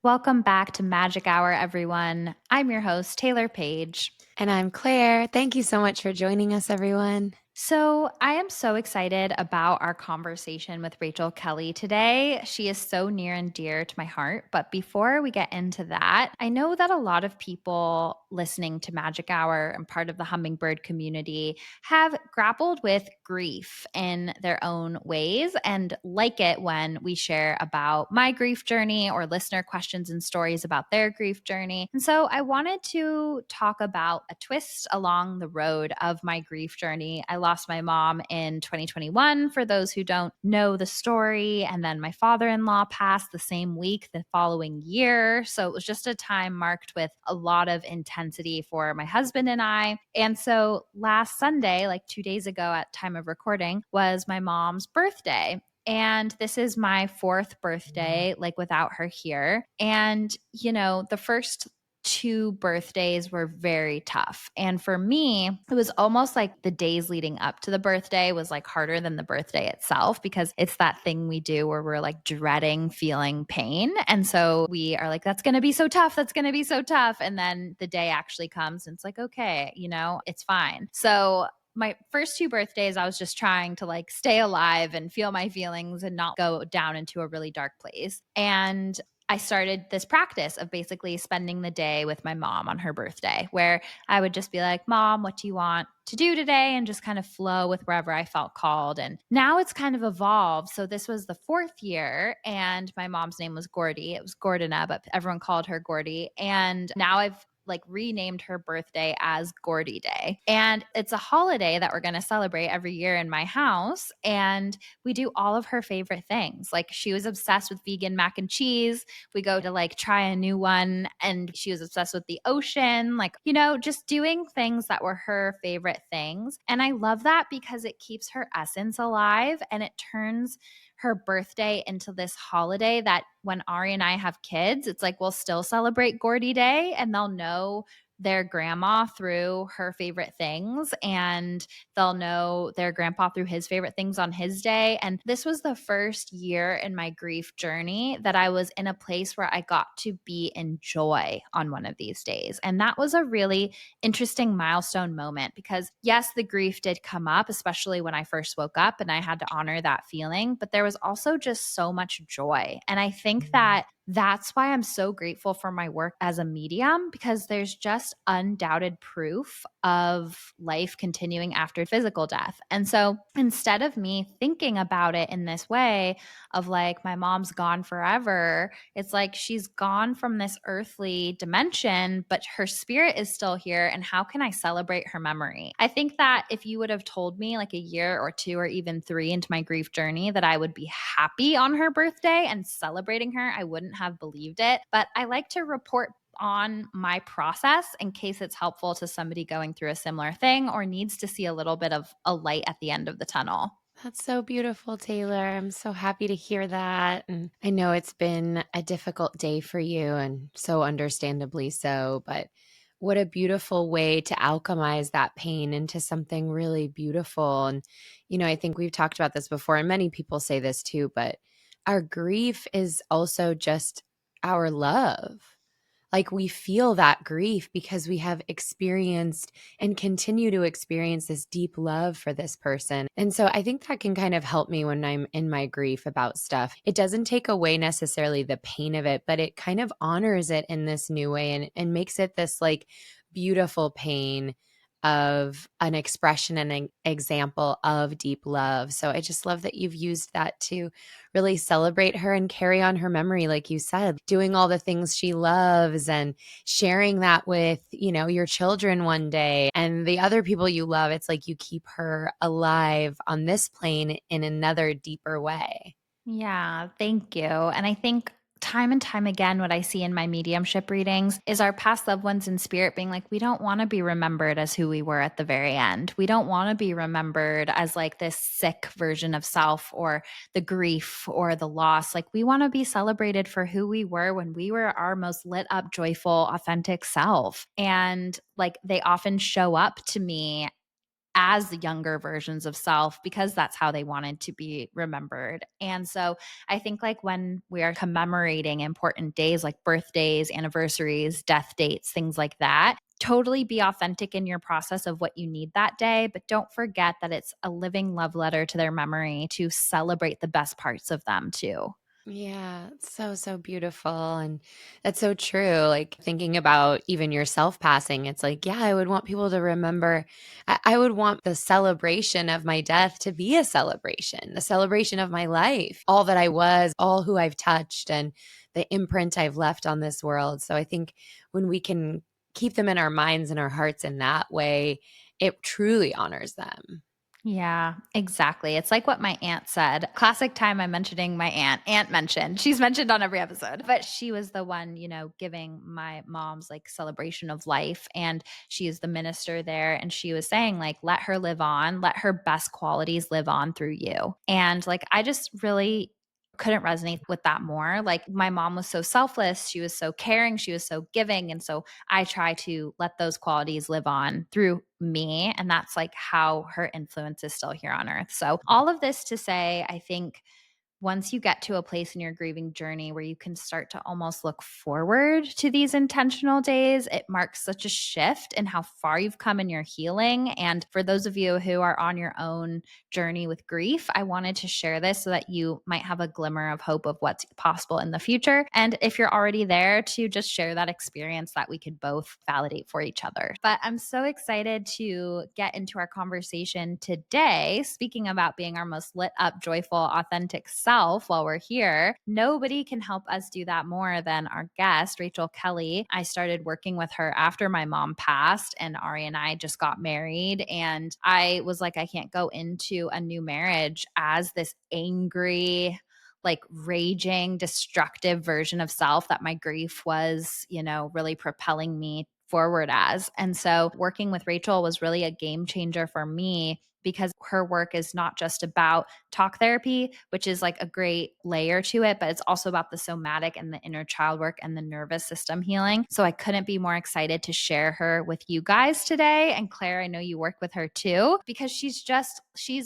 Welcome back to Magic Hour, everyone. I'm your host, Taylor Page. And I'm Claire. Thank you so much for joining us, everyone. So, I am so excited about our conversation with Rachel Kelly today. She is so near and dear to my heart. But before we get into that, I know that a lot of people listening to Magic Hour and part of the Hummingbird community have grappled with grief in their own ways and like it when we share about my grief journey or listener questions and stories about their grief journey. And so, I wanted to talk about a twist along the road of my grief journey. I lost my mom in 2021, for those who don't know the story. And then my father in law passed the same week the following year. So it was just a time marked with a lot of intensity for my husband and I. And so last Sunday, like 2 days ago at time of recording, was my mom's birthday. And this is my fourth birthday, like without her here. And, the first two birthdays were very tough. And for me, it was almost like the days leading up to the birthday was like harder than the birthday itself because it's that thing we do where we're like dreading feeling pain. And so we are like, that's going to be so tough. That's going to be so tough. And then the day actually comes and it's like, okay, it's fine. So my first two birthdays, I was just trying to like stay alive and feel my feelings and not go down into a really dark place. And I started this practice of basically spending the day with my mom on her birthday, where I would just be like, Mom, what do you want to do today? And just kind of flow with wherever I felt called. And now it's kind of evolved. So this was the fourth year, and my mom's name was Gordy. It was Gordana, but everyone called her Gordy. And now I've like renamed her birthday as Gordy Day. And it's a holiday that we're going to celebrate every year in my house. And we do all of her favorite things. Like she was obsessed with vegan mac and cheese. We go to like try a new one, and she was obsessed with the ocean, like, just doing things that were her favorite things. And I love that because it keeps her essence alive and it turns her birthday into this holiday that when Ari and I have kids, it's like we'll still celebrate Gordy Day and they'll know their grandma through her favorite things, and they'll know their grandpa through his favorite things on his day. And this was the first year in my grief journey that I was in a place where I got to be in joy on one of these days. And that was a really interesting milestone moment because, yes, the grief did come up, especially when I first woke up and I had to honor that feeling. But there was also just so much joy. And I think that that's why I'm so grateful for my work as a medium, because there's just undoubted proof of life continuing after physical death. And so instead of me thinking about it in this way of like, my mom's gone forever, it's like she's gone from this earthly dimension, but her spirit is still here. And how can I celebrate her memory? I think that if you would have told me like a year or two or even three into my grief journey that I would be happy on her birthday and celebrating her, I wouldn't have believed it. But I like to report on my process in case it's helpful to somebody going through a similar thing or needs to see a little bit of a light at the end of the tunnel. That's so beautiful, Taylor. I'm so happy to hear that. And I know it's been a difficult day for you, and so understandably so. But what a beautiful way to alchemize that pain into something really beautiful. And, I think we've talked about this before, and many people say this too, but our grief is also just our love. Like we feel that grief because we have experienced and continue to experience this deep love for this person. And so I think that can kind of help me when I'm in my grief about stuff. It doesn't take away necessarily the pain of it, but it kind of honors it in this new way and makes it this like beautiful pain of an expression and an example of deep love. So I just love that you've used that to really celebrate her and carry on her memory, like you said, doing all the things she loves and sharing that with, your children one day and the other people you love. It's like you keep her alive on this plane in another deeper way. Yeah, thank you. And I think time and time again, what I see in my mediumship readings is our past loved ones in spirit being like, we don't want to be remembered as who we were at the very end. We don't want to be remembered as like this sick version of self or the grief or the loss. Like, we want to be celebrated for who we were when we were our most lit up, joyful, authentic self. And like, they often show up to me as the younger versions of self because that's how they wanted to be remembered. And so I think like when we are commemorating important days like birthdays, anniversaries, death dates, things like that, totally be authentic in your process of what you need that day, but don't forget that it's a living love letter to their memory to celebrate the best parts of them too. Yeah, it's so, so beautiful. And that's so true. Like thinking about even yourself passing, it's like, yeah, I would want people to remember. I would want the celebration of my death to be a celebration, the celebration of my life, all that I was, all who I've touched, and the imprint I've left on this world. So I think when we can keep them in our minds and our hearts in that way, it truly honors them. Yeah, exactly. It's like what my aunt said. Classic time I'm mentioning my aunt. Aunt mentioned. She's mentioned on every episode. But she was the one, giving my mom's like celebration of life and she is the minister there and she was saying like let her live on, let her best qualities live on through you. And like I just really couldn't resonate with that more. Like my mom was so selfless, she was so caring, she was so giving and so I try to let those qualities live on through me. And that's like how her influence is still here on earth. So, all of this to say, I think once you get to a place in your grieving journey where you can start to almost look forward to these intentional days, it marks such a shift in how far you've come in your healing. And for those of you who are on your own journey with grief, I wanted to share this so that you might have a glimmer of hope of what's possible in the future. And if you're already there, to just share that experience that we could both validate for each other. But I'm so excited to get into our conversation today. Speaking about being our most lit up, joyful, authentic self while we're here, nobody can help us do that more than our guest, Rachel Kelly. I started working with her after my mom passed, and Ari and I just got married. And I was like, I can't go into a new marriage as this angry, like raging, destructive version of self that my grief was, really propelling me forward as. And so working with Rachel was really a game changer for me because her work is not just about talk therapy, which is like a great layer to it, but it's also about the somatic and the inner child work and the nervous system healing. So I couldn't be more excited to share her with you guys today. And Claire, I know you work with her too, because she's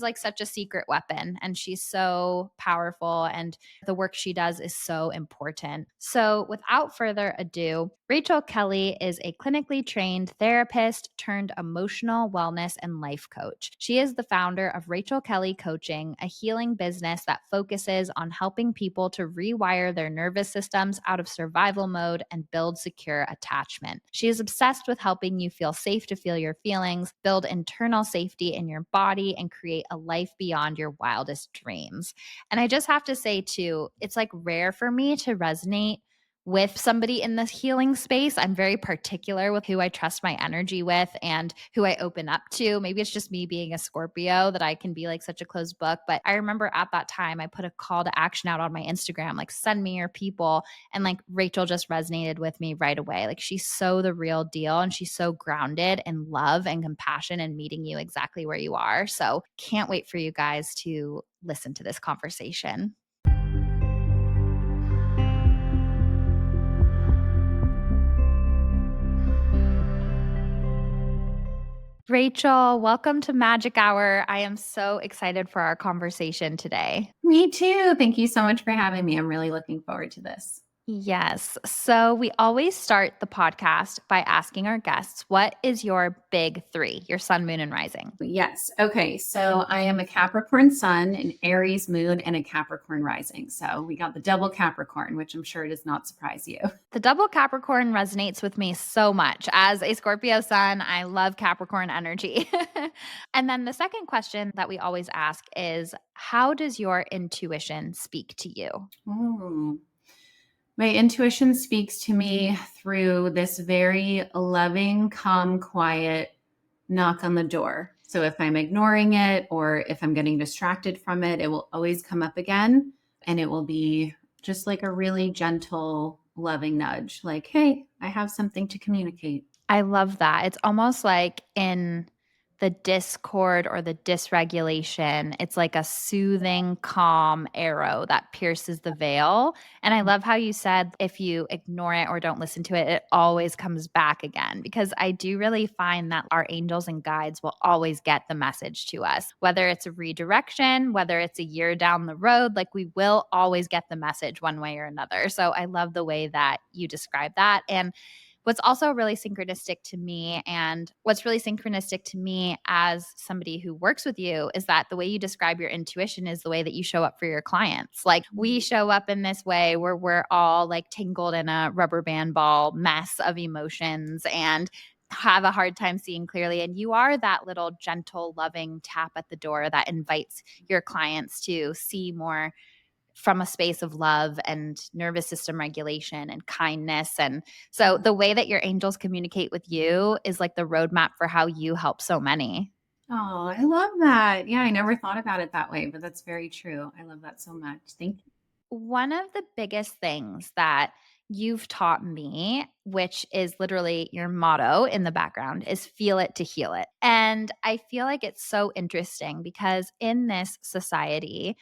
like such a secret weapon and she's so powerful and the work she does is so important. So without further ado, Rachel Kelly is a clinically trained therapist turned emotional wellness and life coach. She is the founder of Rachel Kelly Coaching, a healing business that focuses on helping people to rewire their nervous systems out of survival mode and build secure attachment. She is obsessed with helping you feel safe to feel your feelings, build internal safety in your body, and create a life beyond your wildest dreams. And I just have to say, too, it's like rare for me to resonate with somebody in this healing space. I'm very particular with who I trust my energy with and who I open up to. Maybe it's just me being a Scorpio that I can be like such a closed book. But I remember at that time, I put a call to action out on my Instagram, like send me your people. And like Rachel just resonated with me right away. Like she's so the real deal and she's so grounded in love and compassion and meeting you exactly where you are. So can't wait for you guys to listen to this conversation. Rachel, welcome to Magic Hour. I am so excited for our conversation today. Me too. Thank you so much for having me. I'm really looking forward to this. Yes. So we always start the podcast by asking our guests, what is your big three, your sun, moon, and rising? Yes. Okay. So I am a Capricorn sun, an Aries moon, and a Capricorn rising. So we got the double Capricorn, which I'm sure does not surprise you. The double Capricorn resonates with me so much. As a Scorpio sun, I love Capricorn energy. And then the second question that we always ask is, how does your intuition speak to you? Ooh. My intuition speaks to me through this very loving, calm, quiet knock on the door. So if I'm ignoring it or if I'm getting distracted from it, it will always come up again. And it will be just like a really gentle, loving nudge like, hey, I have something to communicate. I love that. It's almost like in the discord or the dysregulation, it's like a soothing, calm arrow that pierces the veil. And I love how you said if you ignore it or don't listen to it, it always comes back again. Because I do really find that our angels and guides will always get the message to us, whether it's a redirection, whether it's a year down the road, like we will always get the message one way or another. So I love the way that you describe that. And what's also really synchronistic to me, and what's really synchronistic to me as somebody who works with you, is that the way you describe your intuition is the way that you show up for your clients. Like we show up in this way where we're all like tangled in a rubber band ball mess of emotions and have a hard time seeing clearly. And you are that little gentle, loving tap at the door that invites your clients to see more from a space of love and nervous system regulation and kindness. And so the way that your angels communicate with you is like the roadmap for how you help so many. Oh, I love that. Yeah, I never thought about it that way, but that's very true. I love that so much. Thank you. One of the biggest things that you've taught me, which is literally your motto in the background, is feel it to heal it. And I feel like it's so interesting because in this society,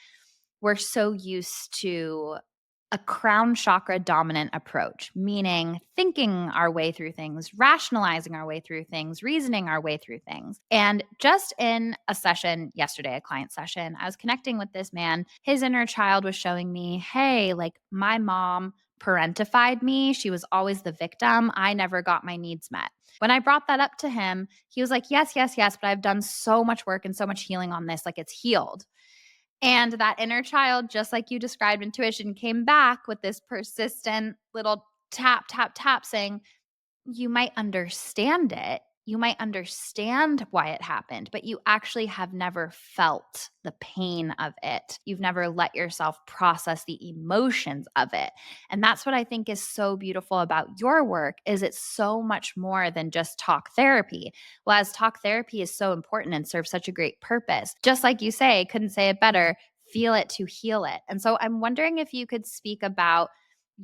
we're so used to a crown chakra dominant approach, meaning thinking our way through things, rationalizing our way through things, reasoning our way through things. And just in a session yesterday, a client session, I was connecting with this man. His inner child was showing me, hey, like my mom parentified me. She was always the victim. I never got my needs met. When I brought that up to him, he was like, yes, yes, yes, but I've done so much work and so much healing on this. Like it's healed. And that inner child, just like you described intuition, came back with this persistent little tap, tap, tap saying, you might understand it. You might understand why it happened, but you actually have never felt the pain of it. You've never let yourself process the emotions of it. And that's what I think is so beautiful about your work is it's so much more than just talk therapy. Well, as talk therapy is so important and serves such a great purpose, just like you say, couldn't say it better, feel it to heal it. And so I'm wondering if you could speak about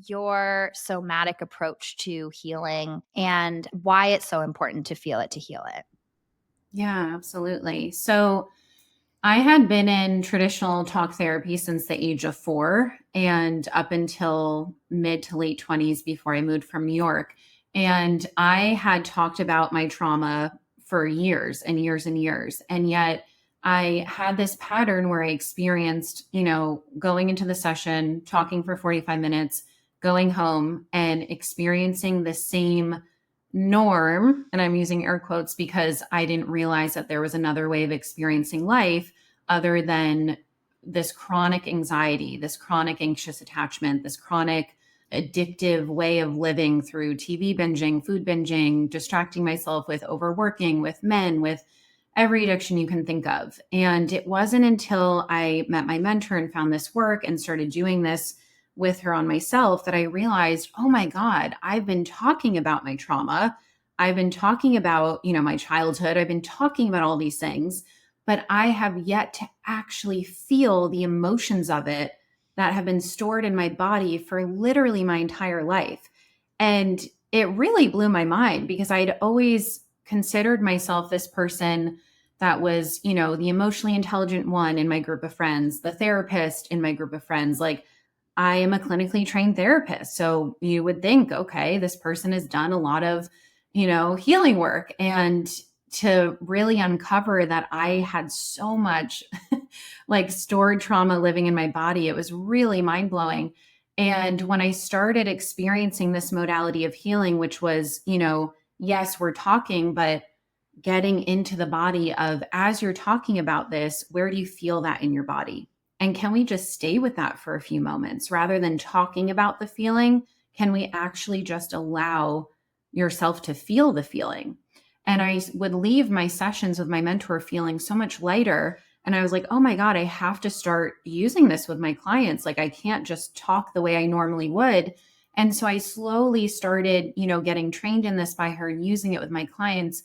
your somatic approach to healing and why it's so important to feel it to heal it. Yeah, absolutely. So I had been in traditional talk therapy since the age of 4 and up until mid to late 20s before I moved from New York. And I had talked about my trauma for years and years and years. And yet I had this pattern where I experienced, going into the session, talking for 45 minutes, going home and experiencing the same norm. And I'm using air quotes because I didn't realize that there was another way of experiencing life other than this chronic anxiety, this chronic anxious attachment, this chronic addictive way of living through TV binging, food binging, distracting myself with overworking, with men, with every addiction you can think of. And it wasn't until I met my mentor and found this work and started doing this with her on myself that I realized, oh my God, I've been talking about my trauma. I've been talking about, my childhood. I've been talking about all these things, but I have yet to actually feel the emotions of it that have been stored in my body for literally my entire life. And it really blew my mind because I'd always considered myself this person that was, the emotionally intelligent one in my group of friends, the therapist in my group of friends. Like, I am a clinically trained therapist. So you would think, okay, this person has done a lot of, healing work. And to really uncover that I had so much like stored trauma living in my body, it was really mind blowing. And when I started experiencing this modality of healing, which was, yes, we're talking, but getting into the body of as you're talking about this, where do you feel that in your body? And can we just stay with that for a few moments rather than talking about the feeling? Can we actually just allow yourself to feel the feeling? And I would leave my sessions with my mentor feeling so much lighter. And I was like, oh my God, I have to start using this with my clients. Like, I can't just talk the way I normally would. And so I slowly started, getting trained in this by her and using it with my clients.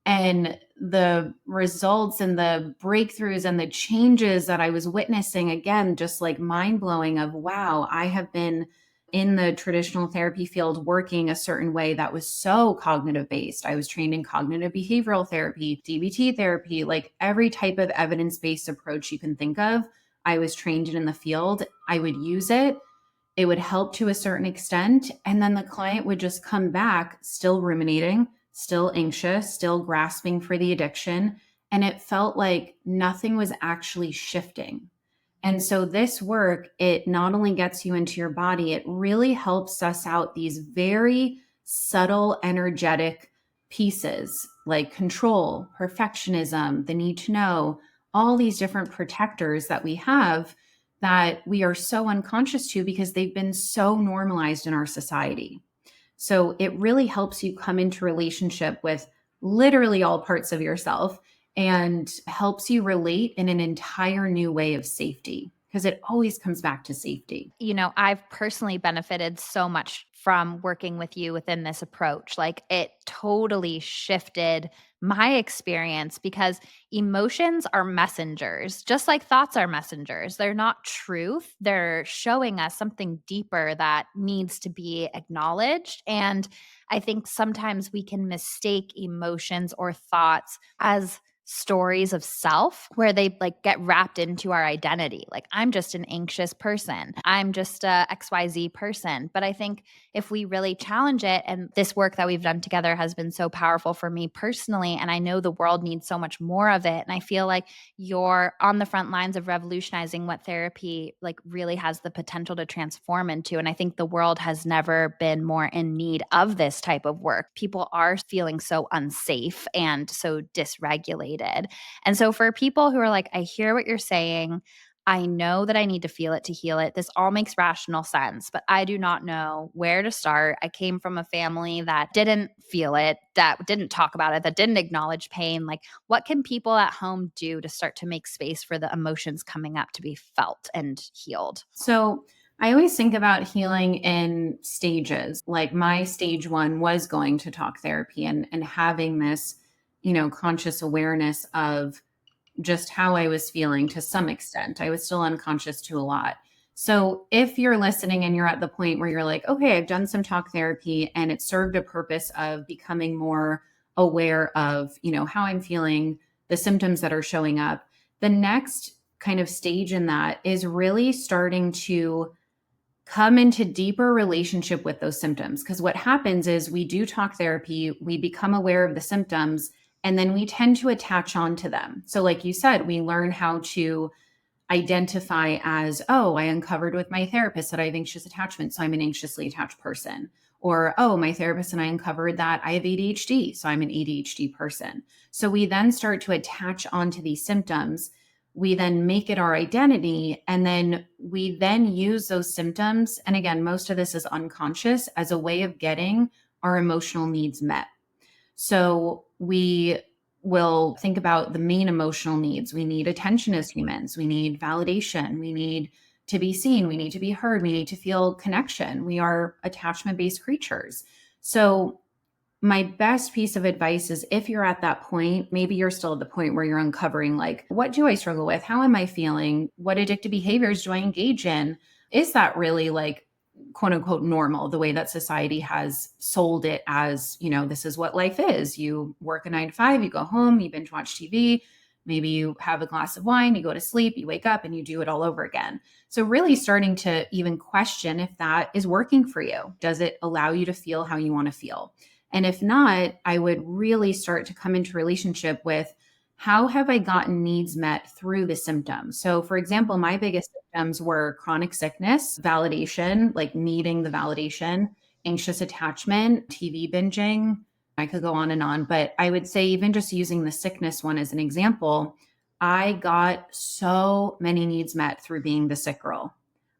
And the results and the breakthroughs and the changes that I was witnessing, again, just like mind blowing of, wow, I have been in the traditional therapy field working a certain way that was so cognitive based. I was trained in cognitive behavioral therapy, DBT therapy, like every type of evidence based approach you can think of. I was trained in the field. I would use it. It would help to a certain extent. And then the client would just come back still ruminating, still anxious, still grasping for the addiction. And it felt like nothing was actually shifting. And so this work, it not only gets you into your body, it really helps suss out these very subtle energetic pieces like control, perfectionism, the need to know, all these different protectors that we have that we are so unconscious to because they've been so normalized in our society. So it really helps you come into relationship with literally all parts of yourself and helps you relate in an entire new way of safety because it always comes back to safety. I've personally benefited so much from working with you within this approach. Like, it totally shifted my experience because emotions are messengers, just like thoughts are messengers. They're not truth. They're showing us something deeper that needs to be acknowledged. And I think sometimes we can mistake emotions or thoughts as stories of self where they like get wrapped into our identity. Like, I'm just an anxious person. I'm just a XYZ person. But I think if we really challenge it, and this work that we've done together has been so powerful for me personally, and I know the world needs so much more of it. And I feel like you're on the front lines of revolutionizing what therapy like really has the potential to transform into. And I think the world has never been more in need of this type of work. People are feeling so unsafe and so dysregulated. And so for people who are like, I hear what you're saying, I know that I need to feel it to heal it. This all makes rational sense, but I do not know where to start. I came from a family that didn't feel it, that didn't talk about it, that didn't acknowledge pain. Like, what can people at home do to start to make space for the emotions coming up to be felt and healed? So I always think about healing in stages. Like my stage one was going to talk therapy and having this, conscious awareness of just how I was feeling to some extent. I was still unconscious to a lot. So if you're listening and you're at the point where you're like, okay, I've done some talk therapy and it served a purpose of becoming more aware of, how I'm feeling, the symptoms that are showing up, the next kind of stage in that is really starting to come into deeper relationship with those symptoms. Because what happens is we do talk therapy, we become aware of the symptoms, and then we tend to attach on to them. So, like you said, we learn how to identify as, oh, I uncovered with my therapist that I have anxious attachment, so I'm an anxiously attached person. Or, oh, my therapist and I uncovered that I have ADHD, so I'm an ADHD person. So we then start to attach onto these symptoms. We then make it our identity, and then we then use those symptoms. And again, most of this is unconscious as a way of getting our emotional needs met. So we will think about the main emotional needs. We need attention as humans. We need validation. We need to be seen. We need to be heard. We need to feel connection. We are attachment based creatures. So my best piece of advice is if you're at that point, maybe you're still at the point where you're uncovering, like, what do I struggle with? How am I feeling? What addictive behaviors do I engage in? Is that really like quote unquote normal, the way that society has sold it as, this is what life is. You work a 9 to 5, you go home, you binge watch TV, maybe you have a glass of wine, you go to sleep, you wake up and you do it all over again. So really starting to even question if that is working for you. Does it allow you to feel how you want to feel? And if not, I would really start to come into relationship with how have I gotten needs met through the symptoms? So, for example, my biggest symptoms were chronic sickness, validation, like needing the validation, anxious attachment, TV binging. I could go on, but I would say, even just using the sickness one as an example, I got so many needs met through being the sick girl.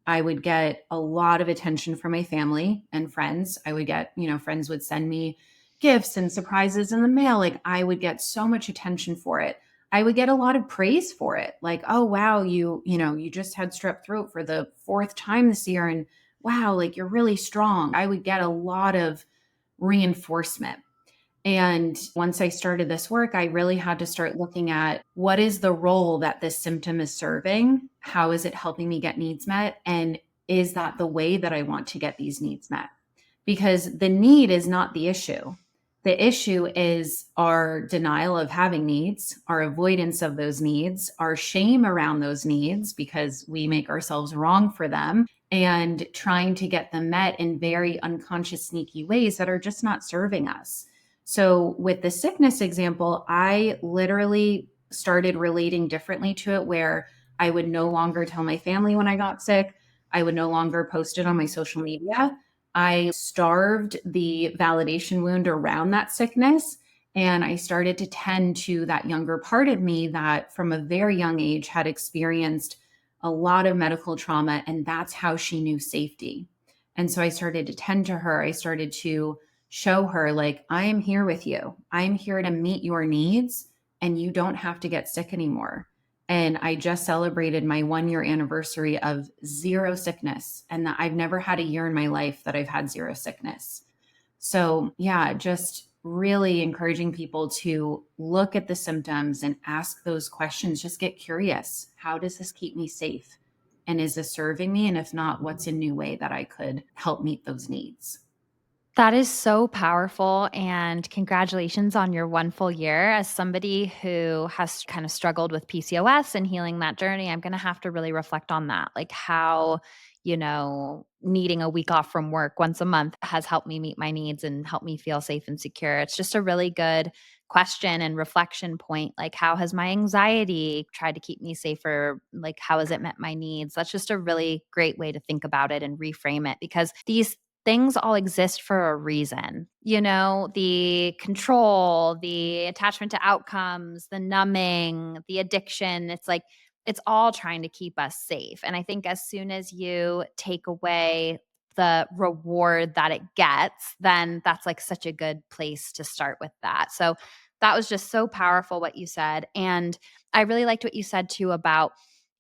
I would get a lot of attention from my family and friends. I would get, friends would send me gifts and surprises in the mail. Like, I would get so much attention for it. I would get a lot of praise for it. Like, oh wow, you just had strep throat for the fourth time this year, and wow, like, you're really strong. I would get a lot of reinforcement. And once I started this work, I really had to start looking at what is the role that this symptom is serving? How is it helping me get needs met? And is that the way that I want to get these needs met? Because the need is not the issue. The issue is our denial of having needs, our avoidance of those needs, our shame around those needs because we make ourselves wrong for them, and trying to get them met in very unconscious, sneaky ways that are just not serving us. So, with the sickness example, I literally started relating differently to it, where I would no longer tell my family when I got sick. I would no longer post it on my social media. I starved the validation wound around that sickness. And I started to tend to that younger part of me that from a very young age had experienced a lot of medical trauma. And that's how she knew safety. And so I started to tend to her. I started to show her, like, I am here with you. I'm here to meet your needs, and you don't have to get sick anymore. And I just celebrated my 1 year anniversary of zero sickness. And that I've never had a year in my life that I've had zero sickness. So, yeah, just really encouraging people to look at the symptoms and ask those questions. Just get curious. How does this keep me safe? And is this serving me? And if not, what's a new way that I could help meet those needs? That is so powerful, and congratulations on your 1 full year. As somebody who has kind of struggled with PCOS and healing that journey, I'm gonna have to really reflect on that, like how, needing a week off from work once a month has helped me meet my needs and help me feel safe and secure. It's just a really good question and reflection point, like, how has my anxiety tried to keep me safer? Like, how has it met my needs? That's just a really great way to think about it and reframe it, because these things all exist for a reason. The control, the attachment to outcomes, the numbing, the addiction. It's like, it's all trying to keep us safe. And I think as soon as you take away the reward that it gets, then that's like such a good place to start with that. So that was just so powerful what you said. And I really liked what you said too about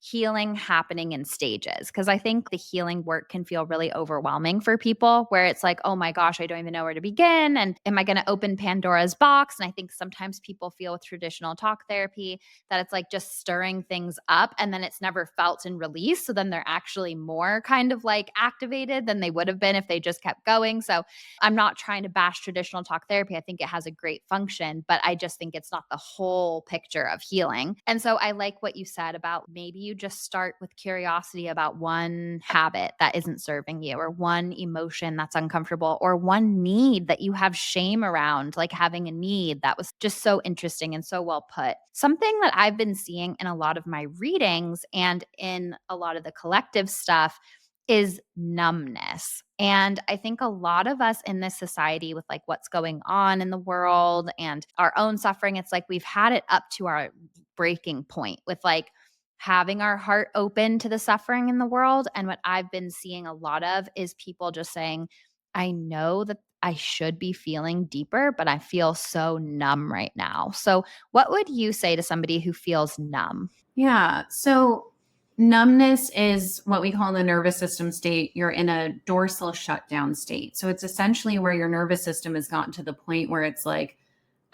healing happening in stages, because I think the healing work can feel really overwhelming for people, where it's like, oh my gosh, I don't even know where to begin. And am I going to open Pandora's box? And I think sometimes people feel with traditional talk therapy that it's like just stirring things up and then it's never felt and released. So then they're actually more kind of like activated than they would have been if they just kept going. So I'm not trying to bash traditional talk therapy. I think it has a great function, but I just think it's not the whole picture of healing. And so I like what you said about maybe you just start with curiosity about one habit that isn't serving you, or one emotion that's uncomfortable, or one need that you have shame around, like having a need. That was just so interesting and so well put. Something that I've been seeing in a lot of my readings and in a lot of the collective stuff is numbness. And I think a lot of us in this society, with like what's going on in the world and our own suffering, it's like we've had it up to our breaking point with like having our heart open to the suffering in the world. And what I've been seeing a lot of is people just saying, I know that I should be feeling deeper, but I feel so numb right now. So, what would you say to somebody who feels numb? Yeah. So numbness is what we call in the nervous system state. You're in a dorsal shutdown state. So it's essentially where your nervous system has gotten to the point where it's like,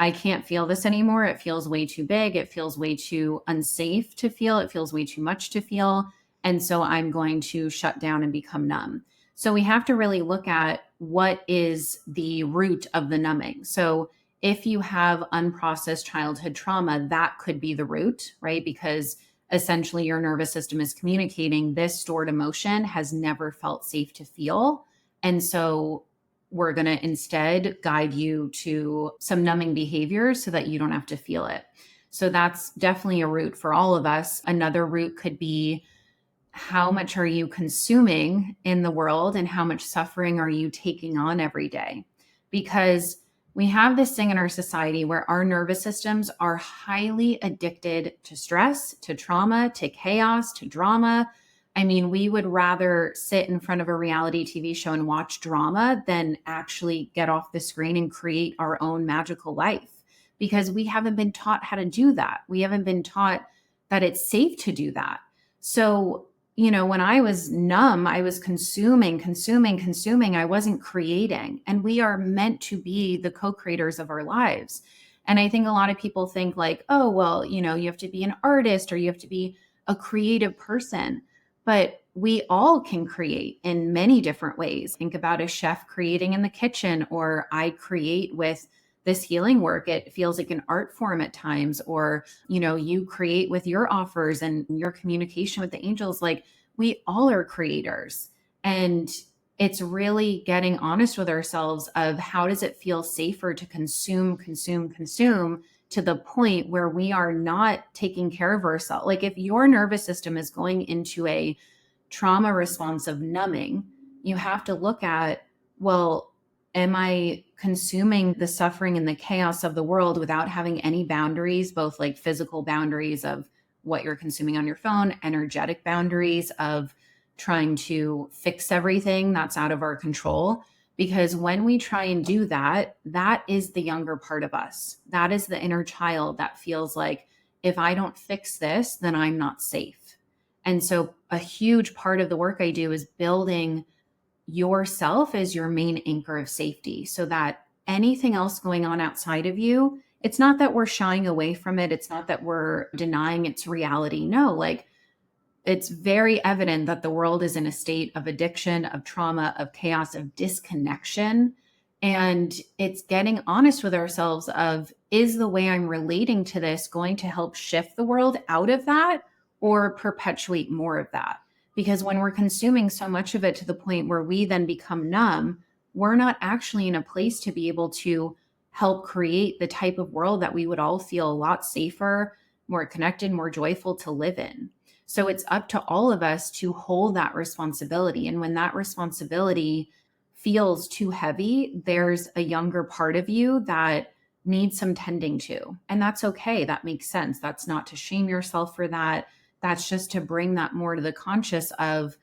I can't feel this anymore. It feels way too big. It feels way too unsafe to feel. It feels way too much to feel. And so I'm going to shut down and become numb. So we have to really look at what is the root of the numbing. So if you have unprocessed childhood trauma, that could be the root, right? Because essentially your nervous system is communicating this stored emotion has never felt safe to feel. And so we're going to instead guide you to some numbing behaviors so that you don't have to feel it. So that's definitely a root for all of us. Another root could be, how much are you consuming in the world and how much suffering are you taking on every day? Because we have this thing in our society where our nervous systems are highly addicted to stress, to trauma, to chaos, to drama. I mean, we would rather sit in front of a reality TV show and watch drama than actually get off the screen and create our own magical life, because we haven't been taught how to do that. We haven't been taught that it's safe to do that. So, when I was numb, I was consuming. I wasn't creating. And we are meant to be the co-creators of our lives. And I think a lot of people think like, oh, well, you have to be an artist or you have to be a creative person. but we all can create in many different ways. Think about a chef creating in the kitchen, or I create with this healing work. It feels like an art form at times, or, you create with your offers and your communication with the angels. Like, we all are creators. And it's really getting honest with ourselves of how does it feel safer to consume to the point where we are not taking care of ourselves. Like, if your nervous system is going into a trauma response of numbing, you have to look at, well, am I consuming the suffering and the chaos of the world without having any boundaries, both like physical boundaries of what you're consuming on your phone, energetic boundaries of trying to fix everything that's out of our control? Because when we try and do that, that is the younger part of us. That is the inner child that feels like, if I don't fix this, then I'm not safe. And so a huge part of the work I do is building yourself as your main anchor of safety, so that anything else going on outside of you, it's not that we're shying away from it. It's not that we're denying its reality. No, like, it's very evident that the world is in a state of addiction, of trauma, of chaos, of disconnection. And it's getting honest with ourselves of, is the way I'm relating to this going to help shift the world out of that or perpetuate more of that? Because when we're consuming so much of it to the point where we then become numb, we're not actually in a place to be able to help create the type of world that we would all feel a lot safer, more connected, more joyful to live in. So it's up to all of us to hold that responsibility. And when that responsibility feels too heavy, there's a younger part of you that needs some tending to. And that's okay. That makes sense. That's not to shame yourself for that. That's just to bring that more to the conscious of,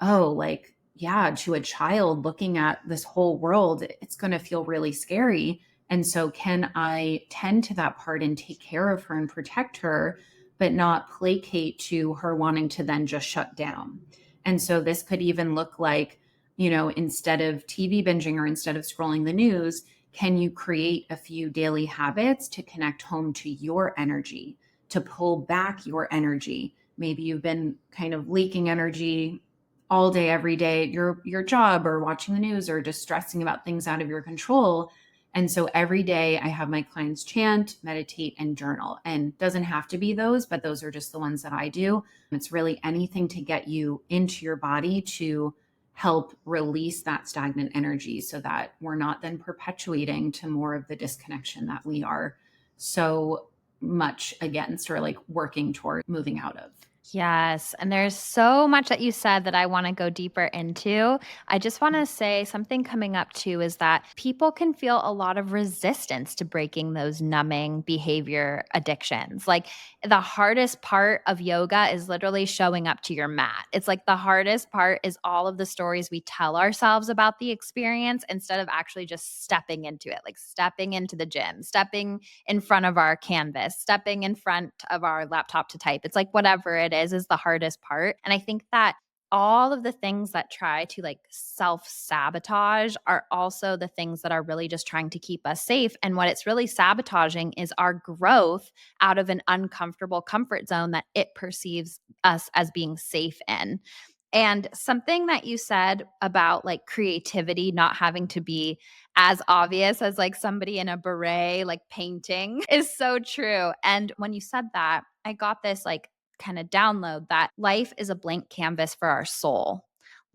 oh, like, yeah, to a child looking at this whole world, it's going to feel really scary. And so, can I tend to that part and take care of her and protect her, but not placate to her wanting to then just shut down? And so, this could even look like, instead of TV binging or instead of scrolling the news, can you create a few daily habits to connect home to your energy, to pull back your energy? Maybe you've been kind of leaking energy all day, every day at your job, or watching the news, or just stressing about things out of your control. And so every day I have my clients chant, meditate, and journal. And doesn't have to be those, but those are just the ones that I do. It's really anything to get you into your body to help release that stagnant energy, so that we're not then perpetuating to more of the disconnection that we are so much against, or like working toward moving out of. Yes. And there's so much that you said that I want to go deeper into. I just want to say something coming up too is that people can feel a lot of resistance to breaking those numbing behavior addictions. Like, the hardest part of yoga is literally showing up to your mat. It's like the hardest part is all of the stories we tell ourselves about the experience instead of actually just stepping into it, like stepping into the gym, stepping in front of our canvas, stepping in front of our laptop to type. It's like whatever it is the hardest part. And I think that all of the things that try to like self sabotage are also the things that are really just trying to keep us safe. And what it's really sabotaging is our growth out of an uncomfortable comfort zone that it perceives us as being safe in. And something that you said about like creativity not having to be as obvious as like somebody in a beret, like painting, is so true. And when you said that, I got this like kind of download that life is a blank canvas for our soul.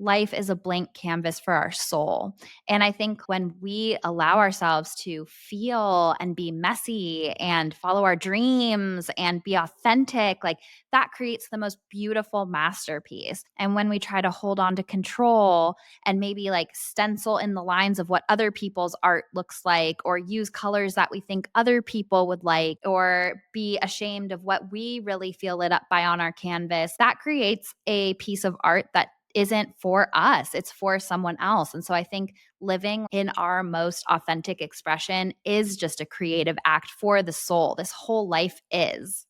Life is a blank canvas for our soul. And I think when we allow ourselves to feel and be messy and follow our dreams and be authentic, like that creates the most beautiful masterpiece. And when we try to hold on to control and maybe like stencil in the lines of what other people's art looks like, or use colors that we think other people would like, or be ashamed of what we really feel lit up by on our canvas, that creates a piece of art that isn't for us, it's for someone else. And so I think living in our most authentic expression is just a creative act for the soul. This whole life is.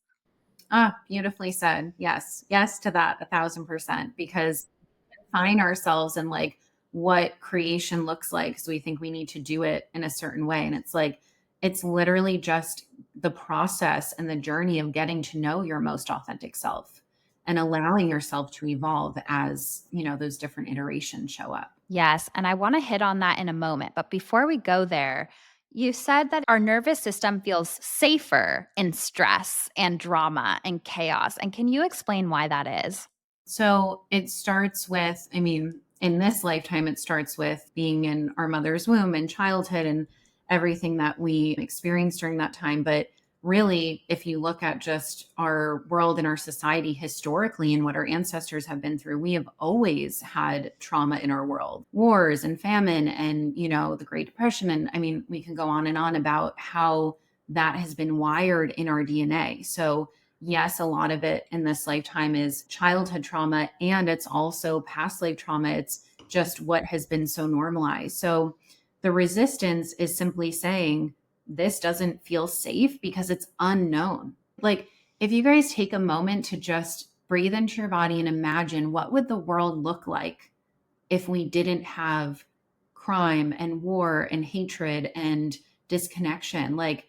Ah, beautifully said. Yes. Yes to that 1,000%, because we find ourselves in like what creation looks like. So we think we need to do it in a certain way. And it's like, it's literally just the process and the journey of getting to know your most authentic self. and allowing yourself to evolve as, those different iterations show up. Yes. And I want to hit on that in a moment. But before we go there, you said that our nervous system feels safer in stress and drama and chaos. And can you explain why that is? So it starts with, in this lifetime, it starts with being in our mother's womb and childhood and everything that we experienced during that time. But really, if you look at just our world and our society historically and what our ancestors have been through, we have always had trauma in our world, wars and famine and, the Great Depression. And we can go on and on about how that has been wired in our DNA. So yes, a lot of it in this lifetime is childhood trauma, and it's also past life trauma. It's just what has been so normalized. So the resistance is simply saying, this doesn't feel safe because it's unknown. Like, if you guys take a moment to just breathe into your body and imagine, what would the world look like if we didn't have crime and war and hatred and disconnection? Like,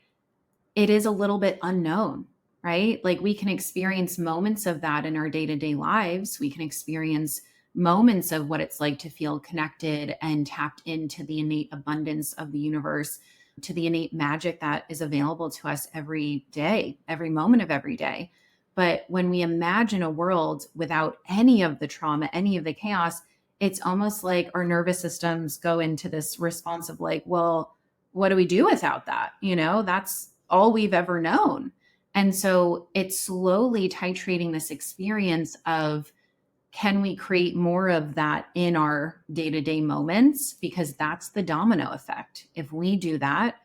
it is a little bit unknown, right? Like, we can experience moments of that in our day to day lives. We can experience moments of what it's like to feel connected and tapped into the innate abundance of the universe, to the innate magic that is available to us every day, every moment of every day. But when we imagine a world without any of the trauma, any of the chaos, it's almost like our nervous systems go into this response of like, well, what do we do without that? That's all we've ever known. And so it's slowly titrating this experience of, can we create more of that in our day-to-day moments? Because that's the domino effect. If we do that,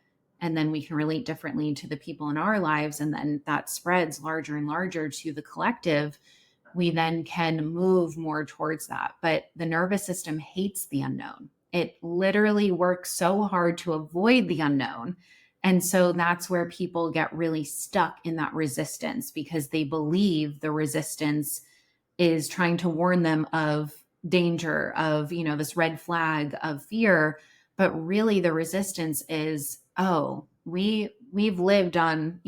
and then we can relate differently to the people in our lives, and then that spreads larger and larger to the collective, we then can move more towards that. But the nervous system hates the unknown. It literally works so hard to avoid the unknown. And so that's where people get really stuck in that resistance, because they believe the resistance is trying to warn them of danger, of, this red flag of fear. But really the resistance is, oh, we've lived on,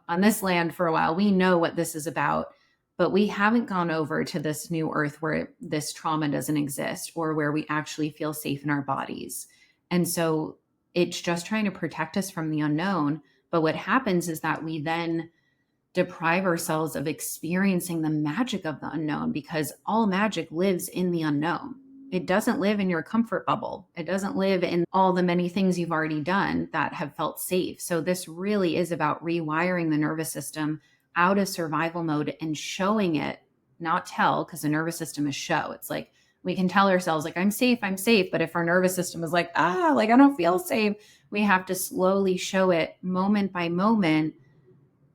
on this land for a while. We know what this is about, but we haven't gone over to this new earth where this trauma doesn't exist, or where we actually feel safe in our bodies. And so it's just trying to protect us from the unknown. But what happens is that we then deprive ourselves of experiencing the magic of the unknown, because all magic lives in the unknown. It doesn't live in your comfort bubble. It doesn't live in all the many things you've already done that have felt safe. So this really is about rewiring the nervous system out of survival mode and showing it, not tell, because the nervous system is show. It's like, we can tell ourselves like, I'm safe, I'm safe. But if our nervous system is like, like I don't feel safe, we have to slowly show it moment by moment,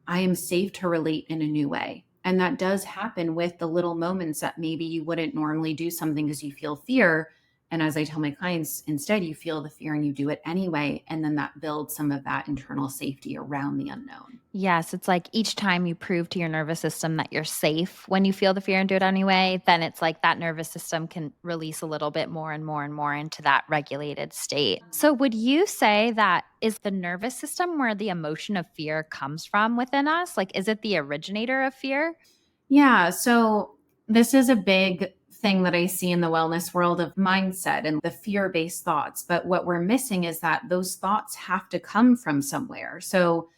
I am safe to relate in a new way. And that does happen with the little moments that maybe you wouldn't normally do something because you feel fear. And as I tell my clients, instead, you feel the fear and you do it anyway. And then that builds some of that internal safety around the unknown. Yes, it's like each time you prove to your nervous system that you're safe when you feel the fear and do it anyway, then it's like that nervous system can release a little bit more and more and more into that regulated state. So, would you say that is the nervous system where the emotion of fear comes from within us? Like, is it the originator of fear? Yeah. So this is a big thing that I see in the wellness world of mindset and the fear based thoughts. But what we're missing is that those thoughts have to come from somewhere. So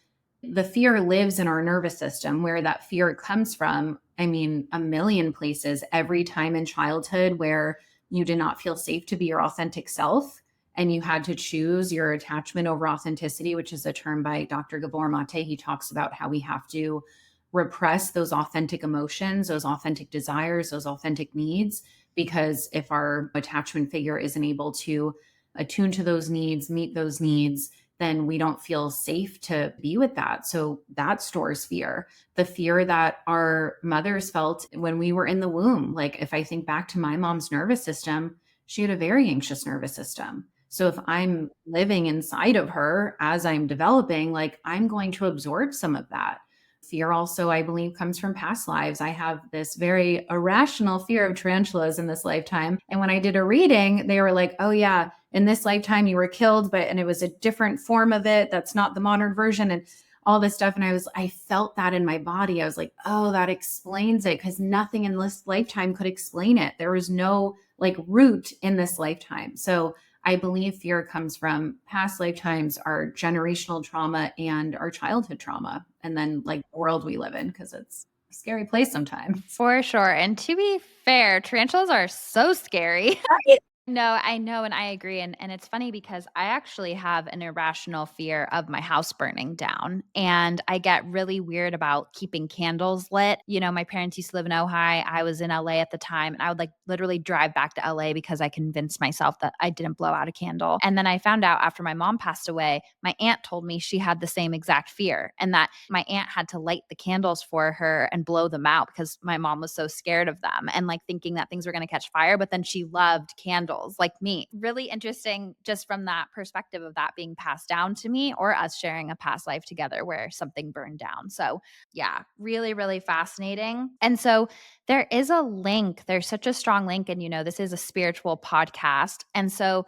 the fear lives in our nervous system. Where that fear comes from, a million places. Every time in childhood where you did not feel safe to be your authentic self, and you had to choose your attachment over authenticity, which is a term by Dr. Gabor Mate. He talks about how we have to repress those authentic emotions, those authentic desires, those authentic needs, because if our attachment figure isn't able to attune to those needs, meet those needs, then we don't feel safe to be with that. So that stores fear. The fear that our mothers felt when we were in the womb. Like, if I think back to my mom's nervous system, she had a very anxious nervous system. So if I'm living inside of her as I'm developing, like, I'm going to absorb some of that. Fear also, I believe, comes from past lives. I have this very irrational fear of tarantulas in this lifetime. And when I did a reading, they were like, oh, yeah, in this lifetime you were killed, and it was a different form of it. That's not the modern version. And all this stuff. And I felt that in my body. I was like, oh, that explains it, because nothing in this lifetime could explain it. There was no like root in this lifetime. So I believe fear comes from past lifetimes, our generational trauma, and our childhood trauma, and then like the world we live in, because it's a scary place sometimes. For sure. And to be fair, tarantulas are so scary. Right. No, I know, and I agree, and it's funny because I actually have an irrational fear of my house burning down, and I get really weird about keeping candles lit. You know, my parents used to live in Ojai, I was in LA at the time, and I would, like, literally drive back to LA because I convinced myself that I didn't blow out a candle, and then I found out after my mom passed away, my aunt told me she had the same exact fear, and that my aunt had to light the candles for her and blow them out because my mom was so scared of them and, like, thinking that things were gonna catch fire, but then she loved candles like me. Really interesting just from that perspective of that being passed down to me or us sharing a past life together where something burned down. So, yeah, really, really fascinating. And so there is a link. There's such a strong link. And, you know, this is a spiritual podcast. And so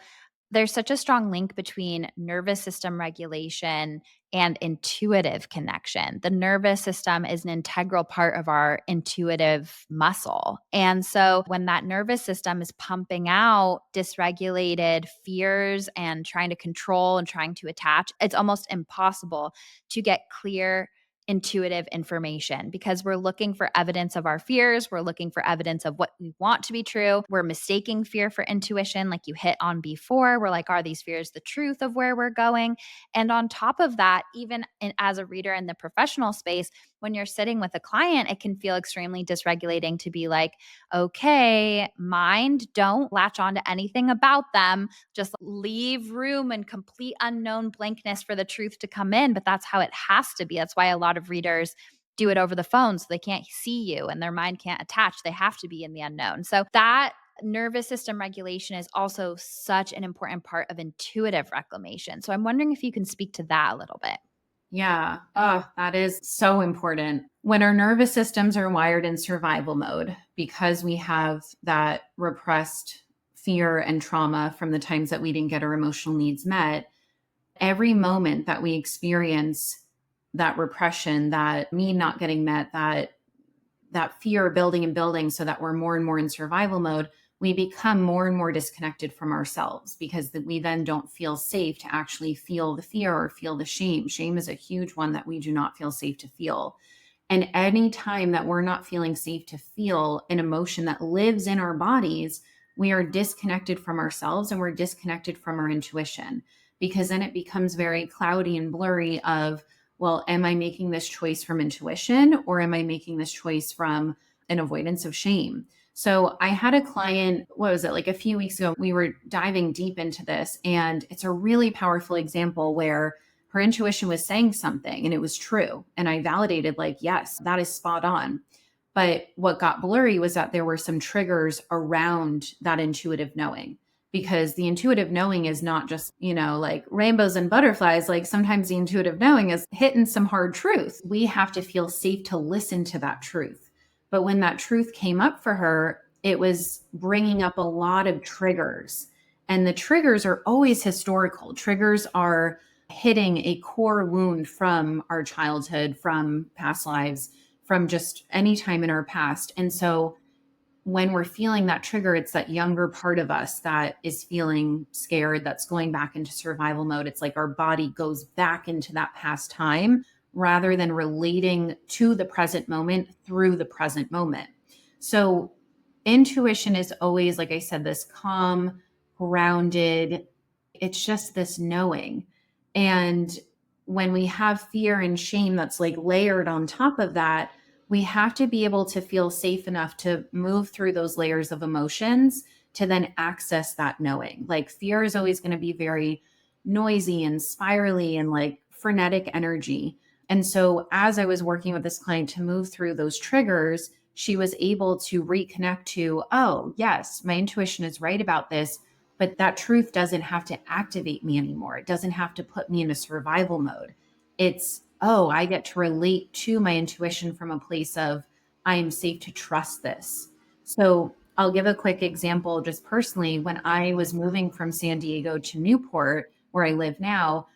there's such a strong link between nervous system regulation and intuitive connection. The nervous system is an integral part of our intuitive muscle. And so when that nervous system is pumping out dysregulated fears and trying to control and trying to attach, it's almost impossible to get clear intuitive information because we're looking for evidence of our fears. We're looking for evidence of what we want to be true. We're mistaking fear for intuition, like you hit on before. We're like, are these fears the truth of where we're going? And on top of that, even as a reader in the professional space, when you're sitting with a client, it can feel extremely dysregulating to be like, okay, mind, don't latch on to anything about them. Just leave room and complete unknown blankness for the truth to come in. But that's how it has to be. That's why a lot of readers do it over the phone so they can't see you and their mind can't attach. They have to be in the unknown. So that nervous system regulation is also such an important part of intuitive reclamation. So I'm wondering if you can speak to that a little bit. Yeah. Oh, that is so important. When our nervous systems are wired in survival mode, because we have that repressed fear and trauma from the times that we didn't get our emotional needs met, every moment that we experience that repression, that need not getting met, that fear building and building so that we're more and more in survival mode, we become more and more disconnected from ourselves because we then don't feel safe to actually feel the fear or feel the shame. Shame is a huge one that we do not feel safe to feel. And any time that we're not feeling safe to feel an emotion that lives in our bodies, we are disconnected from ourselves and we're disconnected from our intuition, because then it becomes very cloudy and blurry of, well, am I making this choice from intuition or am I making this choice from an avoidance of shame? So I had a client, what was it, like a few weeks ago, we were diving deep into this, and it's a really powerful example where her intuition was saying something and it was true. And I validated, like, yes, that is spot on. But what got blurry was that there were some triggers around that intuitive knowing, because the intuitive knowing is not just, like rainbows and butterflies. Like sometimes the intuitive knowing is hitting some hard truth. We have to feel safe to listen to that truth. But when that truth came up for her, it was bringing up a lot of triggers. And the triggers are always historical. Triggers are hitting a core wound from our childhood, from past lives, from just any time in our past. And so when we're feeling that trigger, it's that younger part of us that is feeling scared, that's going back into survival mode. It's like our body goes back into that past time rather than relating to the present moment through the present moment. So intuition is always, like I said, this calm, grounded, it's just this knowing. And when we have fear and shame that's like layered on top of that, we have to be able to feel safe enough to move through those layers of emotions to then access that knowing. Like fear is always going to be very noisy and spirally and like frenetic energy. And so as I was working with this client to move through those triggers, she was able to reconnect to, oh, yes, my intuition is right about this, but that truth doesn't have to activate me anymore. It doesn't have to put me in a survival mode. It's, oh, I get to relate to my intuition from a place of, I am safe to trust this. So I'll give a quick example just personally. When I was moving from San Diego to Newport, where I live now,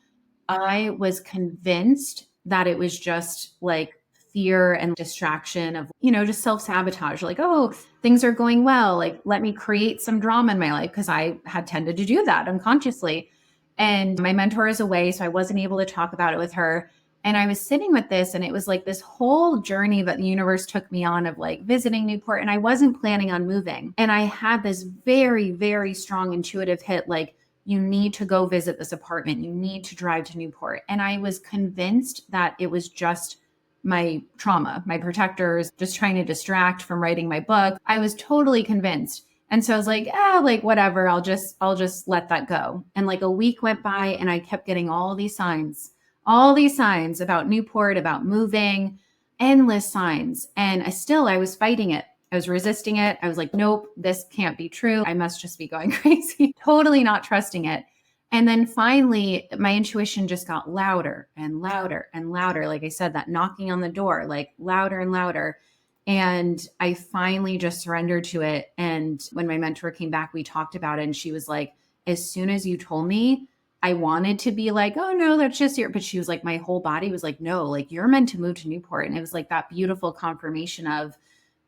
I was convinced that it was just like fear and distraction of, just self-sabotage. Like, oh, things are going well. Like, let me create some drama in my life, because I had tended to do that unconsciously. And my mentor is away, so I wasn't able to talk about it with her. And I was sitting with this, and it was like this whole journey that the universe took me on of like visiting Newport. And I wasn't planning on moving. And I had this very, very strong intuitive hit, like, you need to go visit this apartment. You need to drive to Newport. And I was convinced that it was just my trauma, my protectors, just trying to distract from writing my book. I was totally convinced. And so I was like, like whatever, I'll just let that go. And like a week went by, and I kept getting all these signs about Newport, about moving, endless signs. And I was fighting it. I was resisting it. I was like, nope, this can't be true. I must just be going crazy, totally not trusting it. And then finally, my intuition just got louder and louder and louder. Like I said, that knocking on the door, like louder and louder. And I finally just surrendered to it. And when my mentor came back, we talked about it. And she was like, as soon as you told me, I wanted to be like, oh no, that's just your, but she was like, my whole body was like, no, like you're meant to move to Newport. And it was like that beautiful confirmation of,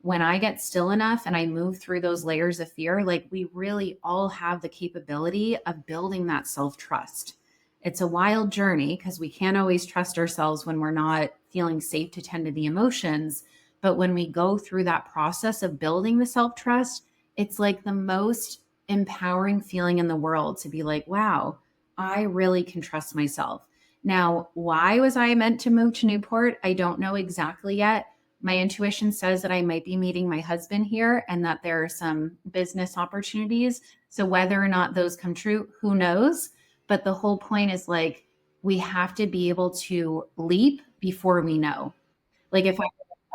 when I get still enough and I move through those layers of fear, like we really all have the capability of building that self trust. It's a wild journey, because we can't always trust ourselves when we're not feeling safe to tend to the emotions. But when we go through that process of building the self trust, it's like the most empowering feeling in the world to be like, wow, I really can trust myself. Now, why was I meant to move to Newport? I don't know exactly yet. My intuition says that I might be meeting my husband here, and that there are some business opportunities. So whether or not those come true, who knows? But the whole point is like, we have to be able to leap before we know. Like if I,